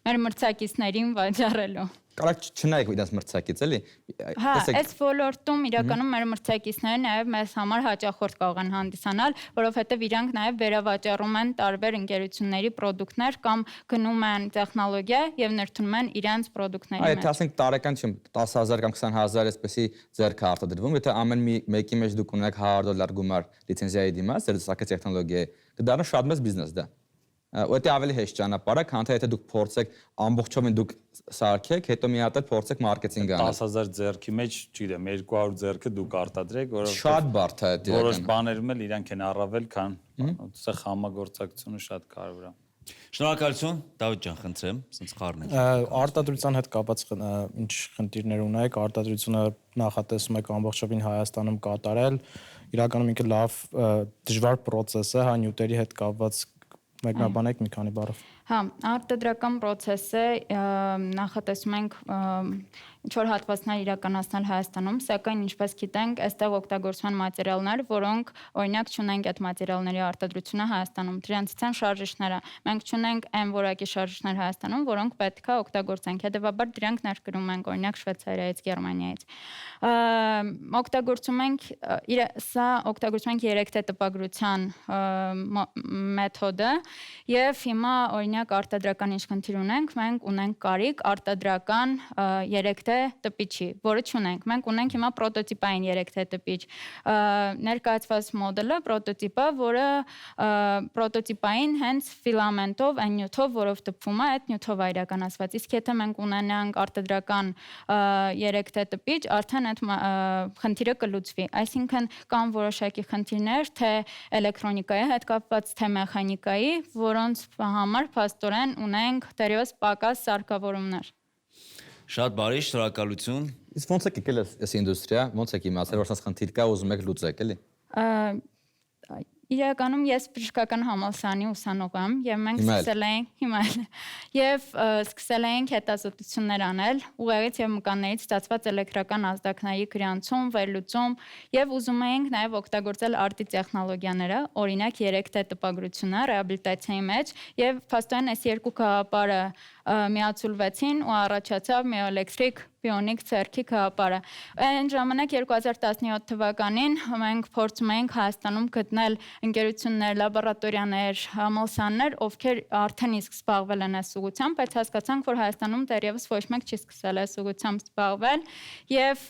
մեր մրցակիցներին վաճառելու։ Կարակ չնայեք իրենց մրցակից, էլի։ Հա, այս ոլորտում իրականում մեր մրցակիցները նաև մեզ համար հաճախորդ կարող են հանդիսանալ, որովհետև իրանք նաև վերավաճառում են տարբեր ընկերությունների պրոդուկտներ կամ գնում են տեխնոլոգիա եւ ներդնում են իրենց պրոդուկտների մեջ։ Այդ ասենք տարեկան չեմ 10,000 կամ 20,000 այսպեսի ձեռք արտադրվում, եթե ամեն մեկի մեջ դուք ունեք $100 գումար լիցենզիայի դիմաց, ձեր սակը տեխնոլոգիա, կդառնա շատ մեծ բիզնես դա։ Ու դա ավելի հեշտ ճանապարհ է, քան թե եթե դուք փորձեք ամբողջովին դուք սարքեք, հետո մի հատ էլ փորձեք մարքեթինգ անել։ 10,000 ձեռքի մեջ, չգիտեմ, 200 ձեռքը դուք արտադրեք, որովհետեւ շատ բարդ է դա։ Որոշ բաներում էլ իրանք են առավել, քան այդտեղ համագործակցությունը շատ կարևոր է։ Շնորհակալություն, Դավիթ ջան, խնդրեմ, ասենց խառնեք։ Արտադրության հետ կապված ինչ խնդիրներ ունեք, արտադրությունը նախատեսում եք ամբողջովին Հայաստանում կատարել, իրականում ինքը լավ դժվար process է, հա, նյութերի հետ կապված մեկնաբանեք մի քանի բառով։ Հա, արտադրական process-ը նախատեսում ենք ինչ-որ հատվածներ իրականացնել Հայաստանում, սակայն ինչպես գիտենք, այստեղ օգտագործման մատերիալներ, որոնք օրինակ չունենք այդ մատերիալների արտադրությունը Հայաստանում, դրանցից են շարժիչները։ Մենք չունենք այն որակի շարժիչներ Հայաստանում, որոնք պետք է օգտագործենք։ Հետևաբար դրանք ներկրում ենք օրինակ Շվեյցարիայից, Գերմանիայից։ Օգտագործում ենք սա օգտագործում ենք 3T տպագրության մեթոդը եւ հիմա օրինակ արտադրական ինչ խնդիր ունենք, մենք ունենք կարիք արտադրական 3T տպիչի, որը չունենք։ Մենք ունենք հիմա պրոտոտիպային 3T տպիչ։ Ներկայացված մոդելը պրոտոտիպը, որը պրոտոտիպային հենց ֆիլամենտով, այն նյութով, որով տպվում է, այդ նյութով է իրականացված։ Իսկ եթե մենք ունենանք արտադրական 3T տպիչ, արդեն այդ խնդիրը կլուծվի։ Այսինքն կան որոշակի խնդիրներ, թե էլեկտրոնիկայի հետ կապված, թե մեխանիկայի, որոնց համար փաստորեն ունենք դերևս պակաս սարքավորումներ։ Շատ բարի, շնորհակալություն։ Իսկ ո՞նց եք եկել այս ինդուստրիա, ո՞նց եք իմացել, որ ասած խնդիր կա, ուզում եք լուծեք, էլի։ Իրականում ես բժշկական համալսարանի ուսանող եմ եւ մենք սկսել ենք հետազոտություններ անել ուղեղից եւ մկաններից ստացված էլեկտրական ազդակների գրանցում, վերլուծում եւ ուզում էինք նաեւ օգտագործել արտի տեխնոլոգիաները, օրինակ 3T տպագրությունը ռեաբիլիտացիայի մեջ եւ փաստորեն այս երկու գաղափարը միացուլվեցին ու առաջացավ myoelectric բիոնիկ ցերքի գաղափարը։ Այն ժամանակ 2017 թվականին մենք փորձում էինք Հայաստանում գտնել ընկերություններ, լաբորատորիաներ, համալսարաններ, ովքեր արդեն իսկ զբաղվել են այս ուղղությամբ, բայց հասկացանք, որ Հայաստանում դեռևս ոչ մեկ չի սկսել այս ուղղությամբ զբաղվել եւ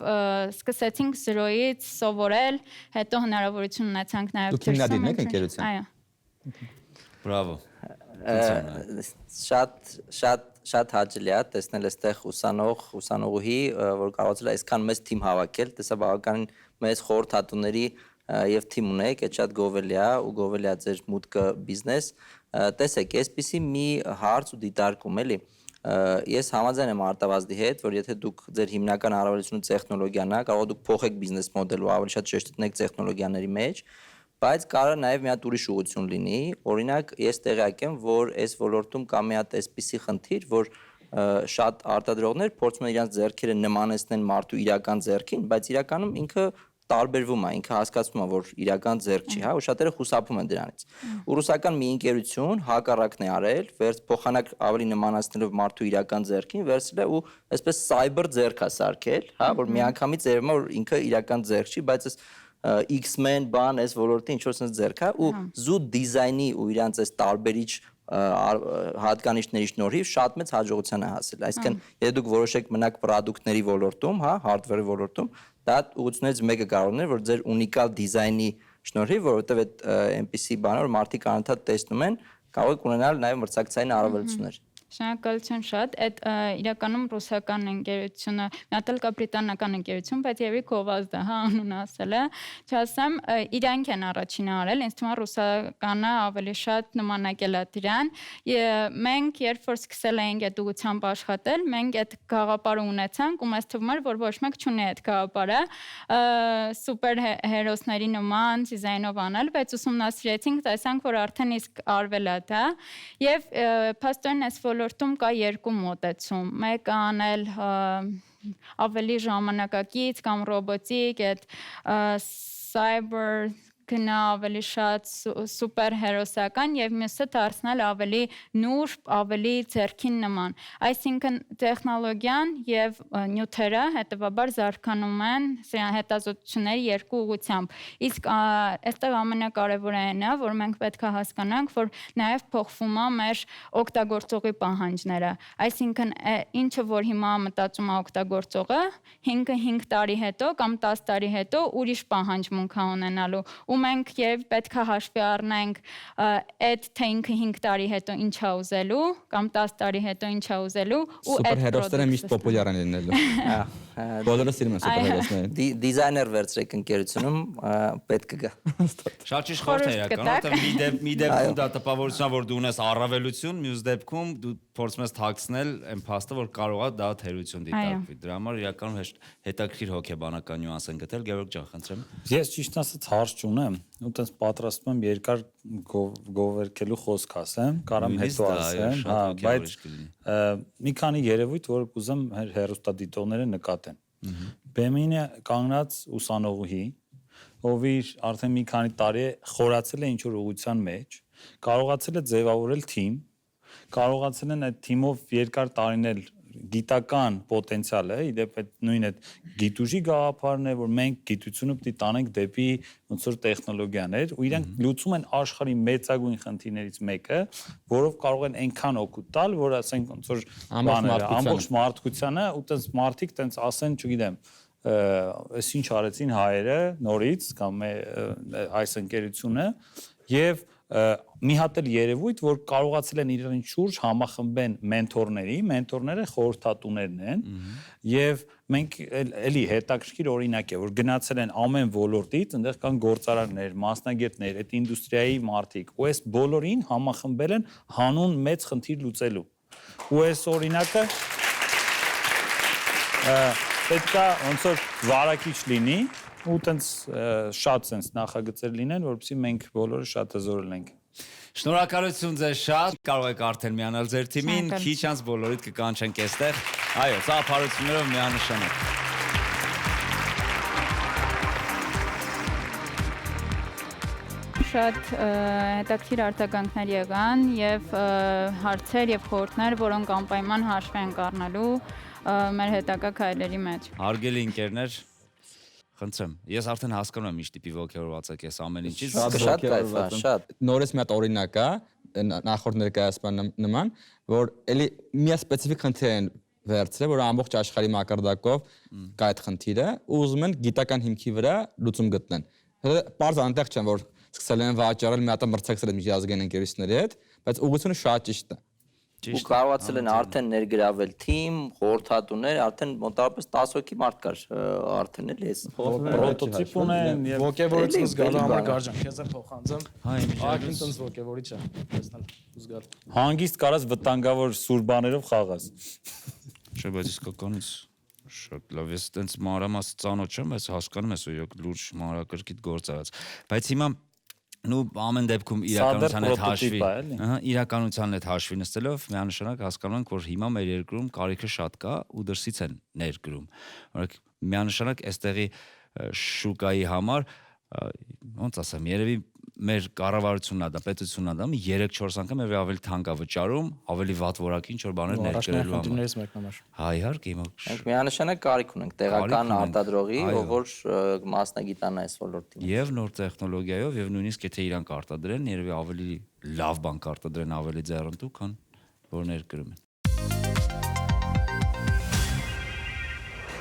սկսեցինք զրոյից սովորել, հետո հնարավորություն ունեցանք նաեւ Դուք հիմնադիրն եք ընկերության։ Այո։ Բրավո։ Շատ հաճելի է տեսնել այստեղ ուսանողուհի, որ կարողացել է այսքան մեծ թիմ հավաքել, տեսա բավականին մեծ խորհրդատուների եւ թիմ ունեք, այդ շատ գովելի է ու գովելի է ձեր մուտքը բիզնես։ Տեսեք, այսպիսի մի հարց ու դիտարկում էլի։ Ես համաձայն եմ Արտավազդի հետ, որ եթե դուք ձեր հիմնական առավելությունը տեխնոլոգիան է, կարող դուք փոխեք բիզնես մոդելը ու ավելի շատ շեշտեցնեք տեխնոլոգիաների մեջ, բայց կարող նաև մի հատ ուրիշ ուղղություն լինի։ Օրինակ, ես տեղյակ եմ, որ այս ոլորտում կա մի հատ այսպիսի խնդիր, որ շատ արտադրողներ փորձում են իրենց ձեռքերը նմանեցնել մարդու իրական ձեռքին, բայց իրականում ինքը տարբերվում է, ինքը հասկացվում է, որ իրական ձեռք չի, հա, ու շատերը խուսափում են դրանից։ Ու ռուսական մի ընկերություն հակառակն է արել, փոխանակ ավելի նմանացնելով մարդու իրական ձեռքին, վերցրել է ու այսպես cyber ձեռք է սարքել, հա, որ միանգամից երևում է, որ ինքը իրական ձեռք չի, բայց այս X-Men բան այս ոլորտի ինչ որ sense ձեռք է ու զուտ դիզայնի ու իրանց այս տարբերիչ հատկանիշների շնորհիվ շատ մեծ հաջողության է հասել։ Այսինքն, եթե դուք որոշեք մնաք պրոդուկտների ոլորտում, հա, hardware-ի ոլորտում, դա ուղղություններից մեկը կարող է որ ձեր ունիկալ դիզայնի շնորհիվ, որովհետև այդ այնպիսի բաներ, որ մարդիկ անընդհատ տեսնում են, կարող եք ունենալ նաև մրցակցային առավելություններ։ Շնորհակալություն շատ։ Այդ իրականում ռուսական ընկերությունը, մի հատ էլ կա բրիտանական ընկերություն, բայց եւի Գովազդը, հա, անունը ասել է։ Չասեմ, իրանք են առաջինը արել, ինձ թվում է ռուսականը ավելի շատ նմանակել է դրան։ Մենք երբ որ սկսել էինք այդ ուղղությամբ աշխատել, մենք այդ գաղափարը ունեցանք ու մեզ թվում էր, որ ոչ մեկ չունի այդ գաղափարը սուպեր հերոսների նման դիզայնով անել, բայց ուսումնասիրեցինք, տեսանք, որ արդեն իսկ արվել է դա եւ փաստորեն այս ոլորտում կա երկու մոտեցում։ Մեկը անել ավելի ժամանակակից կամ ռոբոտիկ, այդ cyber գնա ավելի շատ սուպեր հերոսական եւ մյուսը դարձնել ավելի նուրբ, ավելի ձեռքին նման։ Այսինքն տեխնոլոգիան եւ նյութերը հետեւաբար զարգանում են հետազոտությունների երկու ուղղությամբ։ Իսկ այստեղ ամենակարևորը այն է, որ մենք պետք է հասկանանք, որ նաեւ փոխվում է մեր օգտագործողի պահանջները։ Այսինքն ինչը որ հիմա մտածում է օգտագործողը 5 տարի հետո կամ 10 տարի հետո ուրիշ պահանջմունք է ունենալու ու մենք եւ պետք է հաշվի առնենք այդ թե ինքը 5 տարի հետո ինչ է ուզելու կամ 10 տարի հետո ինչ է ուզելու ու այդ սուպերհերոսները միշտ պոպուլյար են լինելու։ Բոլորը սիրում են սուպերհերոսները։ Դիզայներ վերցրեք ընկերությունում պետք է գա։ Շատ ճիշտ խորհուրդ է իրական, որովհետև մի դեպքում դա տպավորությունա որ դու ունես առավելություն, մյուս դեպքում դու փորձում ես թաքցնել այն փաստը, որ կարող է դա թերություն դիտարկվի։ Դրա համար իրականում հետաքրքիր հոգեբանական նյուանս են գտել, Գևորգ ջան, խնդրեմ։ Ես ճիշտ ասած հարց չունեմ, ու տես պատրաստում եմ երկար գովերքելու խոսք ասեմ, կարամ հետո ասեմ, հա, բայց մի քանի երևույթ, որ կուզեմ հերոստատիտողները նկատեն։ Բեմինը կանգնած ուսանողուհի, ով իր արդեն մի քանի տարի խորացել է ինչ-որ ուղղության մեջ, կարողացել է ձևավորել թիմ, կարողացել են այդ թիմով երկար տարիներ գիտական պոտենցիալը, իդեպ այդ նույն այդ գիտուժի գաղափարն է, որ մենք գիտությունը պետք է տանենք դեպի ոնց որ տեխնոլոգիաներ, ու իրենք լուծում են աշխարհի մեծագույն խնդիրներից մեկը, որով կարող են այնքան օգուտ տալ, որ ասենք ոնց որ ամբողջ մարդկությանը, ու տես մարդիկ տենց ասեն, չգիտեմ, այս ինչ արեցին հայերը նորից կամ այս ընկերությունը եւ մի հատ էլ երևույթ, որ կարողացել են իրենց շուրջ համախմբեն մենթորները խորհրդատուներն են եւ մենք էլի հետաքրքիր օրինակ է, որ գնացել են ամեն ոլորտից, այնտեղ կան գործարարներ, մասնագետներ, այդ ինդուստրիայի մարդիկ, ու այս բոլորին համախմբել են հանուն մեծ խնդիր լուծելու։ Ու այս օրինակը պետք է ոնց որ վարակիչ լինի ու տենց շատ sense նախագծեր լինեն, որովհետեւ մենք բոլորը շատ հզոր ենք։ Շնորհակալություն ձեզ շատ, կարող եք արդեն միանալ ձեր թիմին, քիչ անց բոլորիդ կկանչենք այստեղ։ Այո, ծափարություններով միանշանակ։ շատ հետաքրքիր արձագանքներ եղան եւ հարցեր եւ խորհուրդներ, որոնք անպայման հաշվի են կառնալու մեր հետագա քայլերի մեջ։ Հարգելի ընկերներ, խնդրեմ, ես արդեն հասկանում եմ ինչ տիպի ոգևորված եք այս ամեն ինչից։ Շատ կայֆ է, շատ։ Նորից մի հատ օրինակ է նախորդ ներկայացման նման, որ էլի մի սպეციფიկ խնդիր են վերցրել, որ ամբողջ աշխարհի մակարդակով կա այդ խնդիրը, ու ուզում են գիտական հիմքի վրա լուծում գտնեն։ Պարզ անտեղ չեն, որ սկսել են վաճառել մի հատ մրցակցել միջազգային ընկերությունների հետ, բայց ուղղությունը շատ ճիշտ է։ Ու կարողացել են արդեն ներգրավել թիմ, խորհրդատուներ, արդեն մոտավորապես 10 հոգի մարդ կար արդեն էլ էս պրոտոտիպ ունեն եւ Ոգևորություն զգալու համար գարջան, քեզ եմ փոխանցեմ։ Հայ Ակին տենց ոգևորիչ է, տեսնել ու զգալ։ հանգիստ կարած վտանգավոր սուր բաներով խաղաս։ Չէ, բայց իսկականից շատ լավ, ես տենց մանրամաս ծանոթ չեմ, բայց հասկանում ես, որ լուրջ մանրակրկիտ գործ արած։ Բայց հիմա նու ամեն դեպքում իրականության հետ հաշվի նստելով միանշանակ հասկանում ենք, որ հիմա մեր երկրում կարիքը շատ կա ու դրսից են ներկրում։ Օրինակ միանշանակ այստեղի շուկայի համար ոնց ասեմ, երևի մեր կառավարությունն ա դա, պետությունն ա դա 3-4 անգամ եւ ավելի թանկ է վճարում, ավելի վատ որակի ինչ որ բաներ ներկրելու համար։ Հա, իհարկե, հիմա մենք միանշանակ կարիք ունենք տեղական արտադրողի, որ մասնագիտանա այս ոլորտին։ Եվ նոր տեխնոլոգիայով եւ նույնիսկ եթե իրանք արտադրեն, երևի ավելի լավ բան կարտադրեն, ավելի ձեռնտու, քան որ ներկրում են։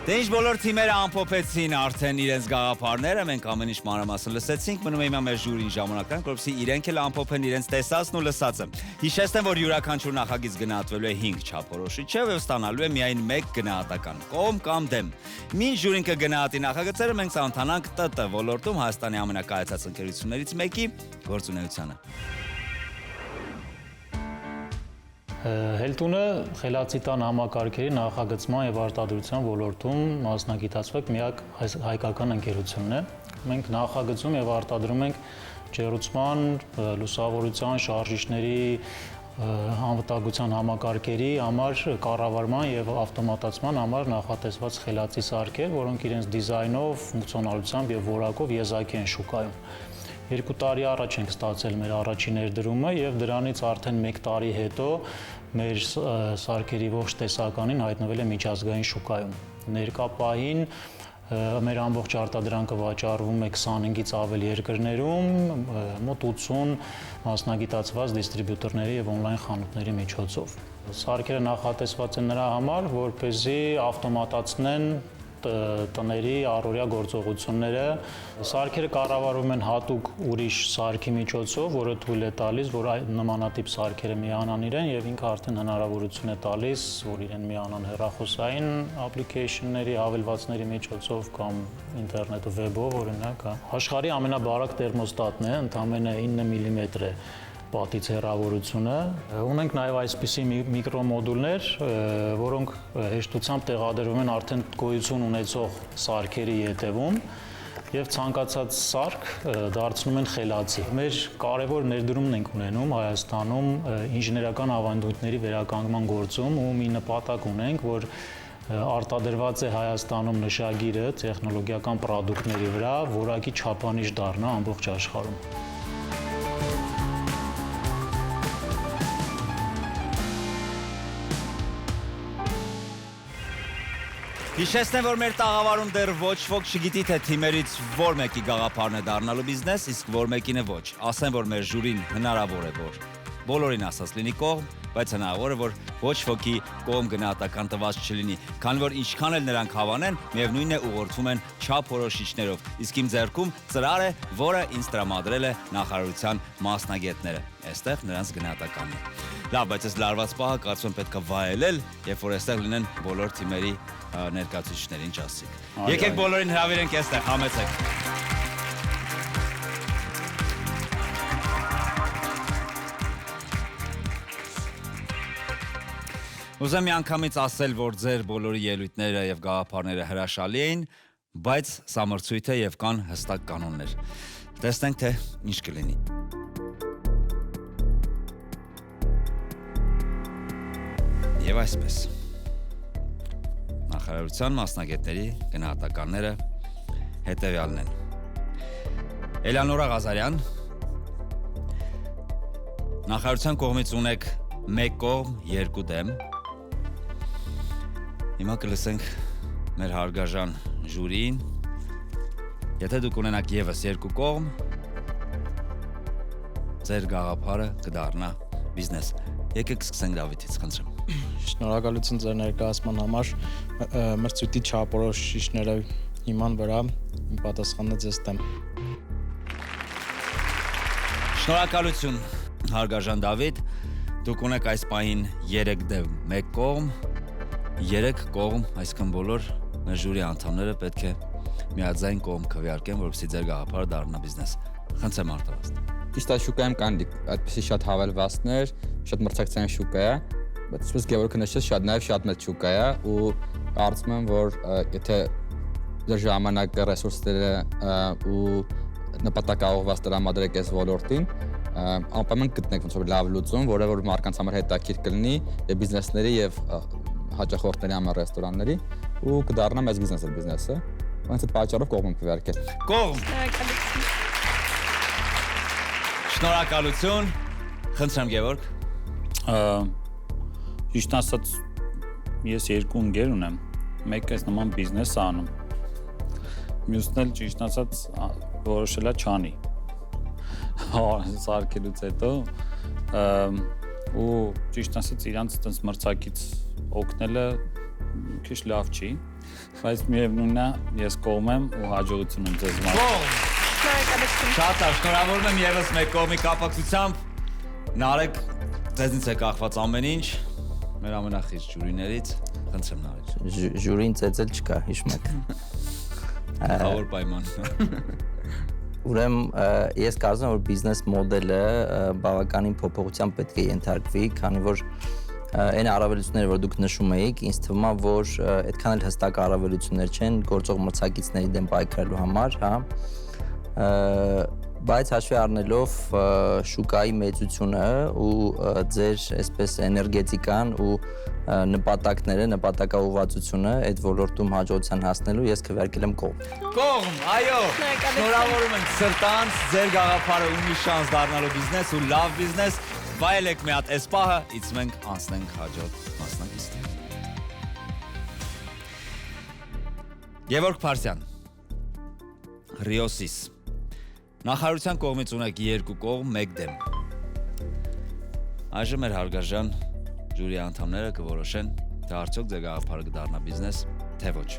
Դե ինչ բոլոր թիմերը ամփոփեցին արդեն իրենց գաղափարները, մենք ամեն ինչ մանրամասն լսեցինք, մնում է հիմա մեր ժյուրին ժամանական, որովհետեւ իրենք էլ ամփոփեն իրենց տեսածն ու լսածը։ Հիշեցնեմ, որ յուրաքանչյուր նախագիծ գնահատվելու է 5 չափորոշիչով եւ ստանալու է միայն 1 գնահատական՝ կողմ կամ դեմ։ Մինչ ժյուրին կգնահատի նախագծերը, մենք ծանոթանանք ՏՏ ոլորտում Հայաստանի ամենակայացած ընկերություններից մեկի գործունեությանը։ Հելտունը խելացի տան համակարգերի նախագծման եւ արտադրության ոլորտում մասնագիտացված միակ հայկական ընկերությունն է։ Մենք նախագծում եւ արտադրում ենք ջեռուցման, լուսավորության, շարժիչների, անվտանգության համակարգերի համար կառավարման եւ ավտոմատացման համար նախատեսված խելացի սարքեր, որոնք իրենց դիզայնով, ֆունկցիոնալությամբ եւ որակով եզակի են շուկայում։ 2 տարի առաջ ենք ստացել մեր առաջին ներդրումը եւ դրանից արդեն 1 տարի հետո մեր սարքերի ողջ տեսականին հայտնվել է միջազգային շուկայում։ Ներկա պահին մեր ամբողջ արտադրանքը վաճառվում է 25-ից ավելի երկրներում, մոտ 80 մասնագիտացված դիստրիբյուտորների եւ օնլայն խանութների միջոցով։ Սարքերը նախատեսված են նրա համար, որպեսզի ավտոմատացնեն տների առօրյա գործողությունները։ Սարքերը կառավարվում են հատուկ ուրիշ սարքի միջոցով, որը թույլ է տալիս, որ նմանատիպ սարքերը միանան իրեն եւ ինքը արդեն հնարավորություն է տալիս, որ իրեն միանան հեռախոսային application-ների, հավելվածների միջոցով կամ ինտերնետով, վեբով, օրինակ, աշխարհի ամենաբարակ տերմոստատն է, ընդամենը 9 մմ է պատից հեռավորությունը։ Ունենք նաև այսպիսի միկրոմոդուլներ, որոնք հեշտությամբ տեղադրվում են արդեն գոյություն ունեցող սարքերի ետևում եւ ցանկացած սարք դարձնում են խելացի։ Մեր կարևոր ներդրումն ենք ունենում Հայաստանում ինժեներական ավանդույթների վերականգնման գործում ու մի նպատակ ունենք, որ արտադրված է Հայաստանում նշագիրը տեխնոլոգիական պրոդուկտների վրա, որակի չափանիշ դառնա ամբողջ աշխարհում։ Հիշեցնեմ, որ մեր տաղավարում դեռ ոչ ոք չգիտի, թե թիմերից որ մեկի գաղափարն է դառնալու բիզնես, իսկ որ մեկին է ոչ։ Ասեմ, որ մեր ժյուրին հնարավոր է, որ բոլորին ասած լինի կողմ, բայց հնարավոր է, որ ոչ ոքի կողմ գնահատական տված չլինի, քանի որ ինչքան էլ նրանք հավանեն, միևնույնն է ուղղորդվում են չափորոշիչներով, իսկ իմ ձեռքում ծրար է, որը ինձ տրամադրել է նախարարության մասնագետները։ Այստեղ նրանց գնահատականն է։ Լավ, բայց այս լարված պահը կարծում եմ պետք է վայելել, երբ որ այստեղ լինեն բոլոր թիմերի ներկայացուցիչներ, ինչ ասեք։ Եկեք բոլորին հրավիրենք այստեղ, համեցեք։ Ուզեմ միանգամից ասել, որ ձեր բոլորի ելույթները եւ գաղափարները հրաշալի էին, բայց սա մրցույթ է եւ կան հստակ կանոններ։ Տեսնենք, թե ինչ կլինի։ Եվ այսպես։ Նախարարության մասնագետների գնահատականները հետևյալն են։ Էլեոնորա Ղազարյան Նախարարության կողմից ունեք 1 կողմ, 2 դեմ։ Հիմա կլսենք մեր հարգաժան ժյուրին։ Եթե դուք ունենաք եւս 2 կողմ, ձեր գաղափարը կդառնա բիզնես։ Եկեք սկսենք Դավիթից, խնդրեմ։ Շնորհակալություն ձեր ներկայացման համար։ Մրցույթի չափորոշիչները հիման վրա իմ պատասխանն է ձեզ դեմ։ Շնորհակալություն, հարգաժան Դավիթ։ Դուք ունեք այս պահին 3 դեմ 1 կողմ, 3 կողմ, այսինքն բոլոր մեր ժյուրի անդամները պետք է միաձայն կողմ քվեարկեն, որպեսզի ձեր գաղափարը դառնա բիզնես։ Խնդրեմ Արտավազդ։ Ճիշտ է, շուկայում կան այդպիսի շատ հավելվածներ, շատ մրցակցային շուկա է, բայց ինչպես Գևորգը նշեց, շատ մեծ շուկա է ու կարծում եմ, որ եթե ձեր ժամանակը, ռեսուրսները ու նպատակաուղղված տրամադրեք այս ոլորտին, անպայման կգտնեք ոնց որ լավ լուծում, որը որ մարդկանց համար հետաքրքիր կլինի եւ բիզնեսների եւ հաճախորդների համար ռեստորանների ու կդառնա մեծ բիզնեսը։ Ոնց է պատճառով կողմ քվեարկել։ Կողմ։ Շնորհակալություն։ Խնդրեմ Գևորգ։ Ճիշտ ասած ես 2 ընկեր ունեմ։ Մեկը այս նման բիզնես է անում։ Մյուսն էլ ճիշտ ասած որոշել է չանի։ Սարքելուց հետո ու ճիշտ ասած իրանց այդպես մրցակից օգնելը քիչ լավ չի, բայց միևնույնն է ես կողմ եմ ու հաջողություն եմ ձեզ համար։ Շատ լավ, շնորհավորում եմ եւս 1 կողմի կապակցությամբ։ Նարեկ, ձեզնից է կախված ամեն ինչ, մեր ամենախիստ ժյուրիներից, խնդրեմ Նարեկ։ Ժյուրին ծեծել չկա, հիշում եք։ Խավոր պայման։ Ուրեմն ես կարծում եմ, որ բիզնես մոդելը բավականին փոփոխության պետք է ենթարկվի, քանի որ այն առավելությունները, որ դուք նշում եք, ինձ թվում է, որ այդքան էլ հստակ առավելություններ չեն գործող մրցակիցների դեմ պայքարելու համար, հա։ Բայց հաշվի առնելով շուկայի մեծությունը ու ձեր այսպես էներգետիկան ու նպատակները, նպատակաուղղվածությունը այդ ոլորտում հաջողության հասնելու ես քվեարկել եմ կողմ։ Կողմ, այո։ Շնորհավորում ենք սրտանց, ձեր գաղափարը ունի շանս դառնալու բիզնես ու լավ բիզնես։ Վայելեք մի հատ այս պահը, իսկ մենք անցնենք հաջորդ մասնակիցներին։ Գևորգ Փարսյան, Ռիոսիս։ Նախարարության կողմից ունեք 2 կողմ, 1 դեմ։ Այժմ մեր հարգարժան ժյուրի անդամները կորոշեն, թե արդյոք ձեր գաղափարը կդառնա բիզնես, թե ոչ։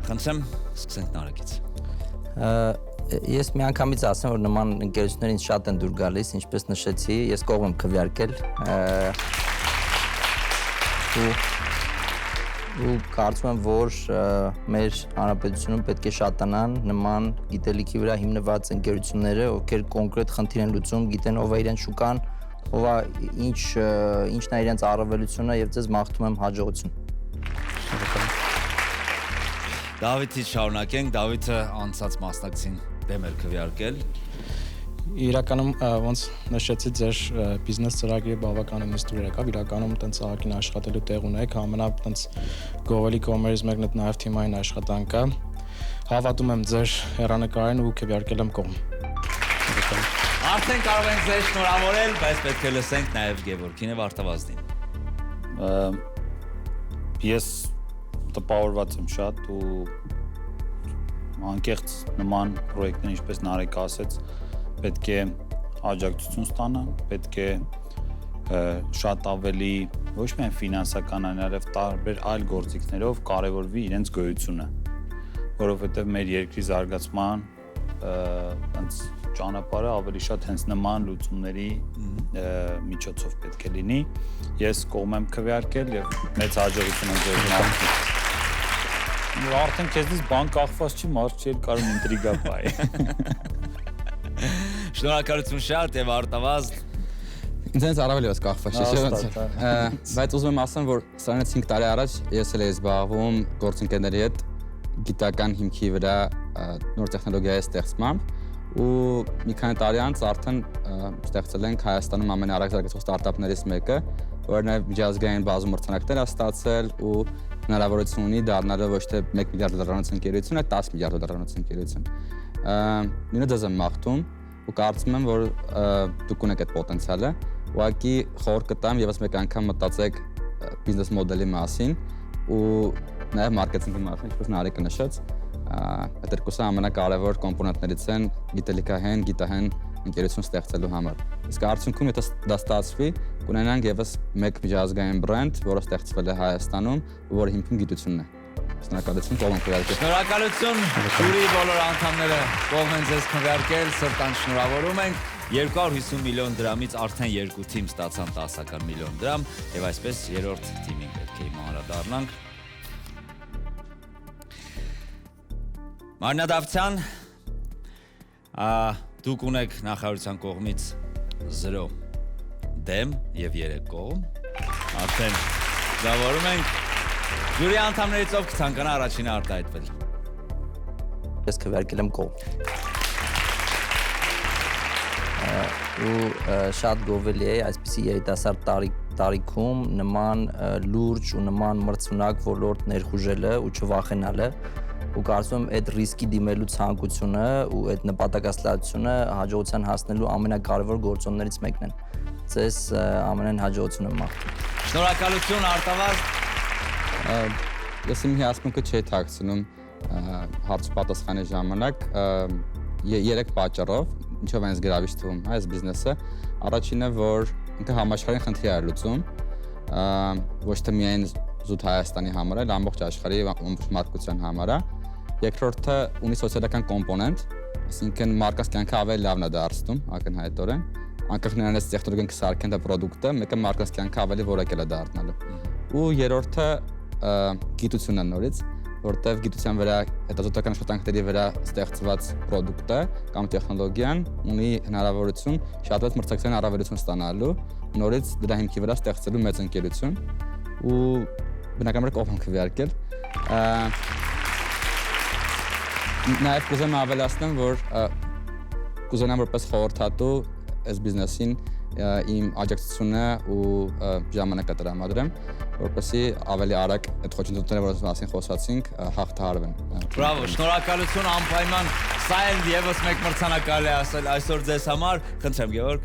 Խնդրեմ, սկսենք Նարեկից։ Ես միանգամից ասեմ, որ նման ընկերություններ ինձ շատ են դուր գալիս, ինչպես նշեցի, ես կողմ եմ քվեարկել ու կարծում եմ, որ մեր հանրապետությունում պետք է շատանան նման գիտելիքի վրա հիմնված ընկերությունները, ովքեր կոնկրետ խնդիր են լուծում, գիտեն ով է իրենց շուկան, ով է ինչն է իրենց առավելությունը եւ ձեզ մաղթում եմ հաջողություն։ Դավիթից շարունակենք, Դավիթը անցած մասնակցին դեմ էր քվեարկել։ Իրականում ոնց նշեցի ձեր բիզնես ծրագրի բավականին նստուր եկավ, իրականում տենց ահագին աշխատելու տեղ ունեք, ամենա տենց գովելի կողմերից մեկն է նաև թիմային աշխատանքը։ Հավատում եմ ձեր հեռանկարին ու քվեարկել եմ կողմ։ Արդեն կարող ենք ձեզ շնորհավորել, բայց պետք է լսենք նաև Գևորգին եւ Արտավազդին։ Ես տպավորված եմ շատ ու անկեղծ նման պրոյեկտներ, ինչպես Նարեկը ասեց, պետք է աջակցություն ստանան, պետք է շատ ավելի ոչ միայն ֆինանսական, այլև տարբեր այլ գործիքներով կարևորվի իրենց գոյությունը, որովհետև մեր երկրի զարգացման ճանապարհը ավելի շատ հենց նման լուծումների միջոցով պետք է լինի։ Ես կողմ եմ քվեարկել եւ մեծ հաջողություն եմ ձեզ մաղթում։ Արդեն քեզնից բան կախված չի, մարդ չի կարող ինտրիգա բայ։ Շնորհակալություն շատ եւ Արտավազդ։ Ինձ առավել ես կախված չէ։ Բայց ուզում եմ ասեմ, որ սրանից 5 տարի առաջ ես էլ էի զբաղվում գործընկերների հետ գիտական հիմքի վրա նոր տեխնոլոգիայի ստեղծմամբ ու մի քանի տարի անց արդեն ստեղծել ենք Հայաստանում ամենաարագ զարգացող ստարտափներից մեկը, որը նաև միջազգային բազում մրցանակներ է ստացել ու հնարավորություն ունի դառնալու ոչ թե 1 միլիարդ դոլարանոց ընկերություն, այլ 10 միլիարդ դոլարանոց ընկերություն։ Նույնը ձեզ եմ մաղթում ու կարծում եմ, որ դուք ունեք այդ պոտենցիալը։ Ուղղակի խորհուրդ կտամ եւս մեկ անգամ մտածեք բիզնես մոդելի մասին ու նաեւ մարքեթինգի մասին, ինչպես Նարեկը նշեց, այդ երկուսը ամենակարևոր կոմպոնենտներից են գիտելիքահեն, գիտահեն ընկերություն ստեղծելու համար։ Իսկ արդյունքում եթե դա ստացվի, կունենանք եւս մեկ միջազգային բրենդ, որը ստեղծվել է Հայաստանում, որը հիմքում գիտությունն է։ Շնորհակալություն, կողմ քվեարկել։ Շնորհակալություն, ժյուրի բոլոր անդամները կողմ են ձեզ քվեարկել, սրտան շնորհավորում ենք։ 250 միլիոն դրամից արդեն 2 թիմ ստացան 10 միլիոն դրամ եւ այսպես երրորդ թիմին պետք է անդրադառնանք։ Մարնադավթյան, դուք ունեք նախարարության կողմից 0 դեմ եւ 3 կողմ։ Արդեն զավարում ենք։ Ժյուրի անդամներից ով կցանկանա առաջինը արտահայտվել։ Ես քվեարկել եմ կողմ։ Ու շատ գովելի է այսպիսի երիտասարդ տարիքում նման լուրջ ու նման մրցունակ ոլորտ ներխուժելը ու չվախենալը ու կարծում եմ այդ ռիսկի դիմելու ցանկությունը ու այդ նպատակասլացությունը հաջողության հասնելու ամենակարևոր գործոններից մեկն են։ Ձեզ ամենայն հաջողություն եմ մաղթում։ Շնորհակալություն Արտավազդ։ Ես իմ հիասմունքը չէի թաքցնում հարց պատասխանի ժամանակ 3 պատճառով, ինչով այնս գրավիչ թվում այս բիզնեսը։ Առաջինը, որ ինքը համաշխարհային խնդիր է լուծում, ոչ թե միայն զուտ Հայաստանի համար, այլ ամբողջ աշխարհի ամբողջ մարդկության համար է։ Երկրորդը ունի սոցիալական կոմպոնենտ, այսինքն մարդկանց կյանքը ավելի լավն է դարձնում, ակնհայտորեն։ Անկախ նրանից տեխնոլոգիան կսարքեն դա պրոդուկտը, մեկը մարդկանց կյանքը ավելի որակել է դառնալու։ Ու երրորդը գիտությունն է նորից, որտեղ գիտության վրա, հետազոտական աշխատանքների վրա ստեղծված պրոդուկտը կամ տեխնոլոգիան ունի հնարավորություն շատ մեծ մրցակցային առավելություն ստանալու, նորից դրա հիմքի վրա ստեղծելու մեծ ընկերություն ու բնականաբար կողմ եմ քվեարկել։ Նաև կուզեմ ավելացնեմ, որ կուզենամ որպես խորհրդատու այս բիզնեսին իմ աջակցությունը ու ժամանակը տրամադրեմ, որպեսզի ավելի արագ այդ խոչընդոտները, որոնց մասին խոսացինք, հաղթահարվեն։ Բրավո, շնորհակալություն անպայման։ Սա էլ եւս մեկ մրցանակ կարելի ասել այսօր ձեզ համար։ Խնդրեմ Գևորգ։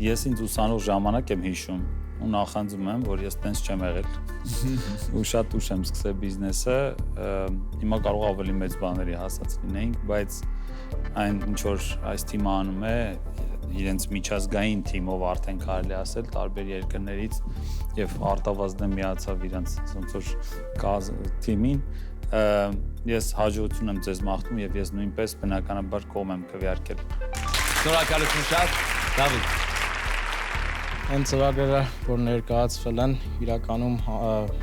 Ես ինձ ուսանող ժամանակ եմ հիշում ու նախանձում եմ, որ ես տենց չեմ եղել ու շատ ուշ եմ սկսել բիզնեսը, հիմա կարող ավելի մեծ բաների հասած լինեինք, բայց այն ինչ որ այս թիմը անում է, իրենց միջազգային թիմով արդեն կարելի ասել տարբեր երկրներից եւ Արտավազդը միացավ իրենց ոնց որ թիմին, ես հաջողություն եմ ձեզ մաղթում եւ ես նույնպես բնականաբար կողմ եմ քվեարկել։ Շնորհակալություն շատ, Դավիթ։ Այն ծրագրերը, որ ներկայացվել են, իրականում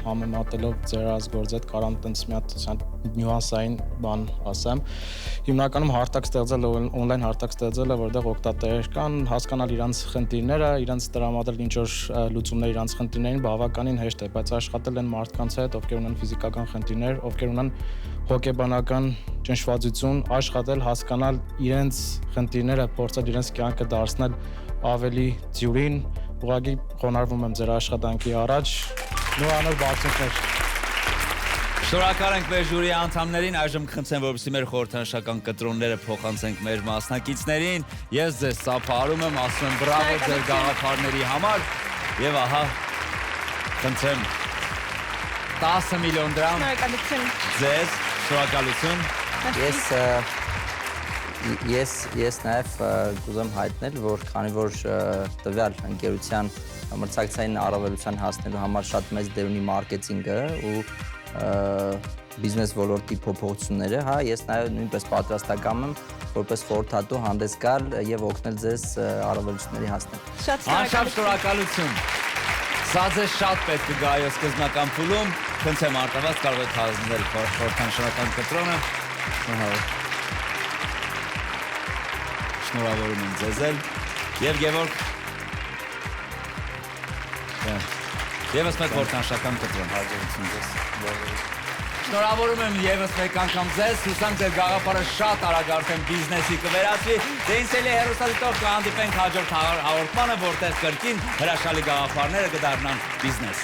համեմատելով ձեր ազգործ հետ կարամ տենց մի հատ նյուանսային բան ասեմ։ Հիմնականում հարթակ ստեղծել, օնլայն հարթակ ստեղծելը, որտեղ օգտատերեր կան, հասկանալ իրանց խնդիրները, իրանց տրամադրել ինչ որ լուծումներ իրանց խնդիրներին բավականին հեշտ է, բայց աշխատել են մարդկանց հետ, ովքեր ունեն ֆիզիկական խնդիրներ, ովքեր ունեն հոգեբանական ճնշվածություն, աշխատել, հասկանալ իրենց խնդիրները, փորձել իրենց կյանքը դարձնել ավելի ծյուրին, ուղղակի խոնարհվում եմ ձեր աշխատանքի առաջ, նորանոր բարձունքներ։ Շնորհակալ ենք մեր ժյուրի անդամներին, այժմ կխնդրեմ, որպեսզի մեր խորհրդանշական կտրոնները փոխանցենք մեր մասնակիցներին։ Ես ձեզ ծափահարում եմ, ասում եմ բրավո ձեր գաղափարների համար եւ ահա խնդրեմ 10 միլիոն դրամ։ Շնորհակալություն։ Ձեզ շնորհակալություն։ Ես նաև կուզեմ հայտնել, որ քանի որ տվյալ ընկերության մրցակցային առավելության հասնելու համար շատ մեծ դեր ունի մարքեթինգը ու բիզնես ոլորտի փոփոխությունները, հա, ես նաև նույնպես պատրաստական եմ որպես խորհրդատու հանդես գալ եւ օգնել ձեզ առավելությունների հասնել։ Շատ շնորհակալություն։ Սա ձեզ շատ պետք է գա այո սկզբնական փուլում։ Խնդրեմ Արտավազդ կարող եք հանձնել խորհրդանշական կտրոնը։ Շնորհավորում եմ ձեզ էլ եւ Գևորգ։ Եվս մեկ խորհրդանշական կտրոն, հաջողություն ձեզ։ Շնորհավորում եմ եւս մեկ անգամ ձեզ, հուսանք ձեր գաղափարը շատ արագ արդեն բիզնեսի կվերածվի։ Դե ինձ էլի հեռուստադիտող կհանդիպենք հաջորդ հաղորդմանը, որտեղ կրկին հրաշալի գաղափարները կդառնան բիզնես։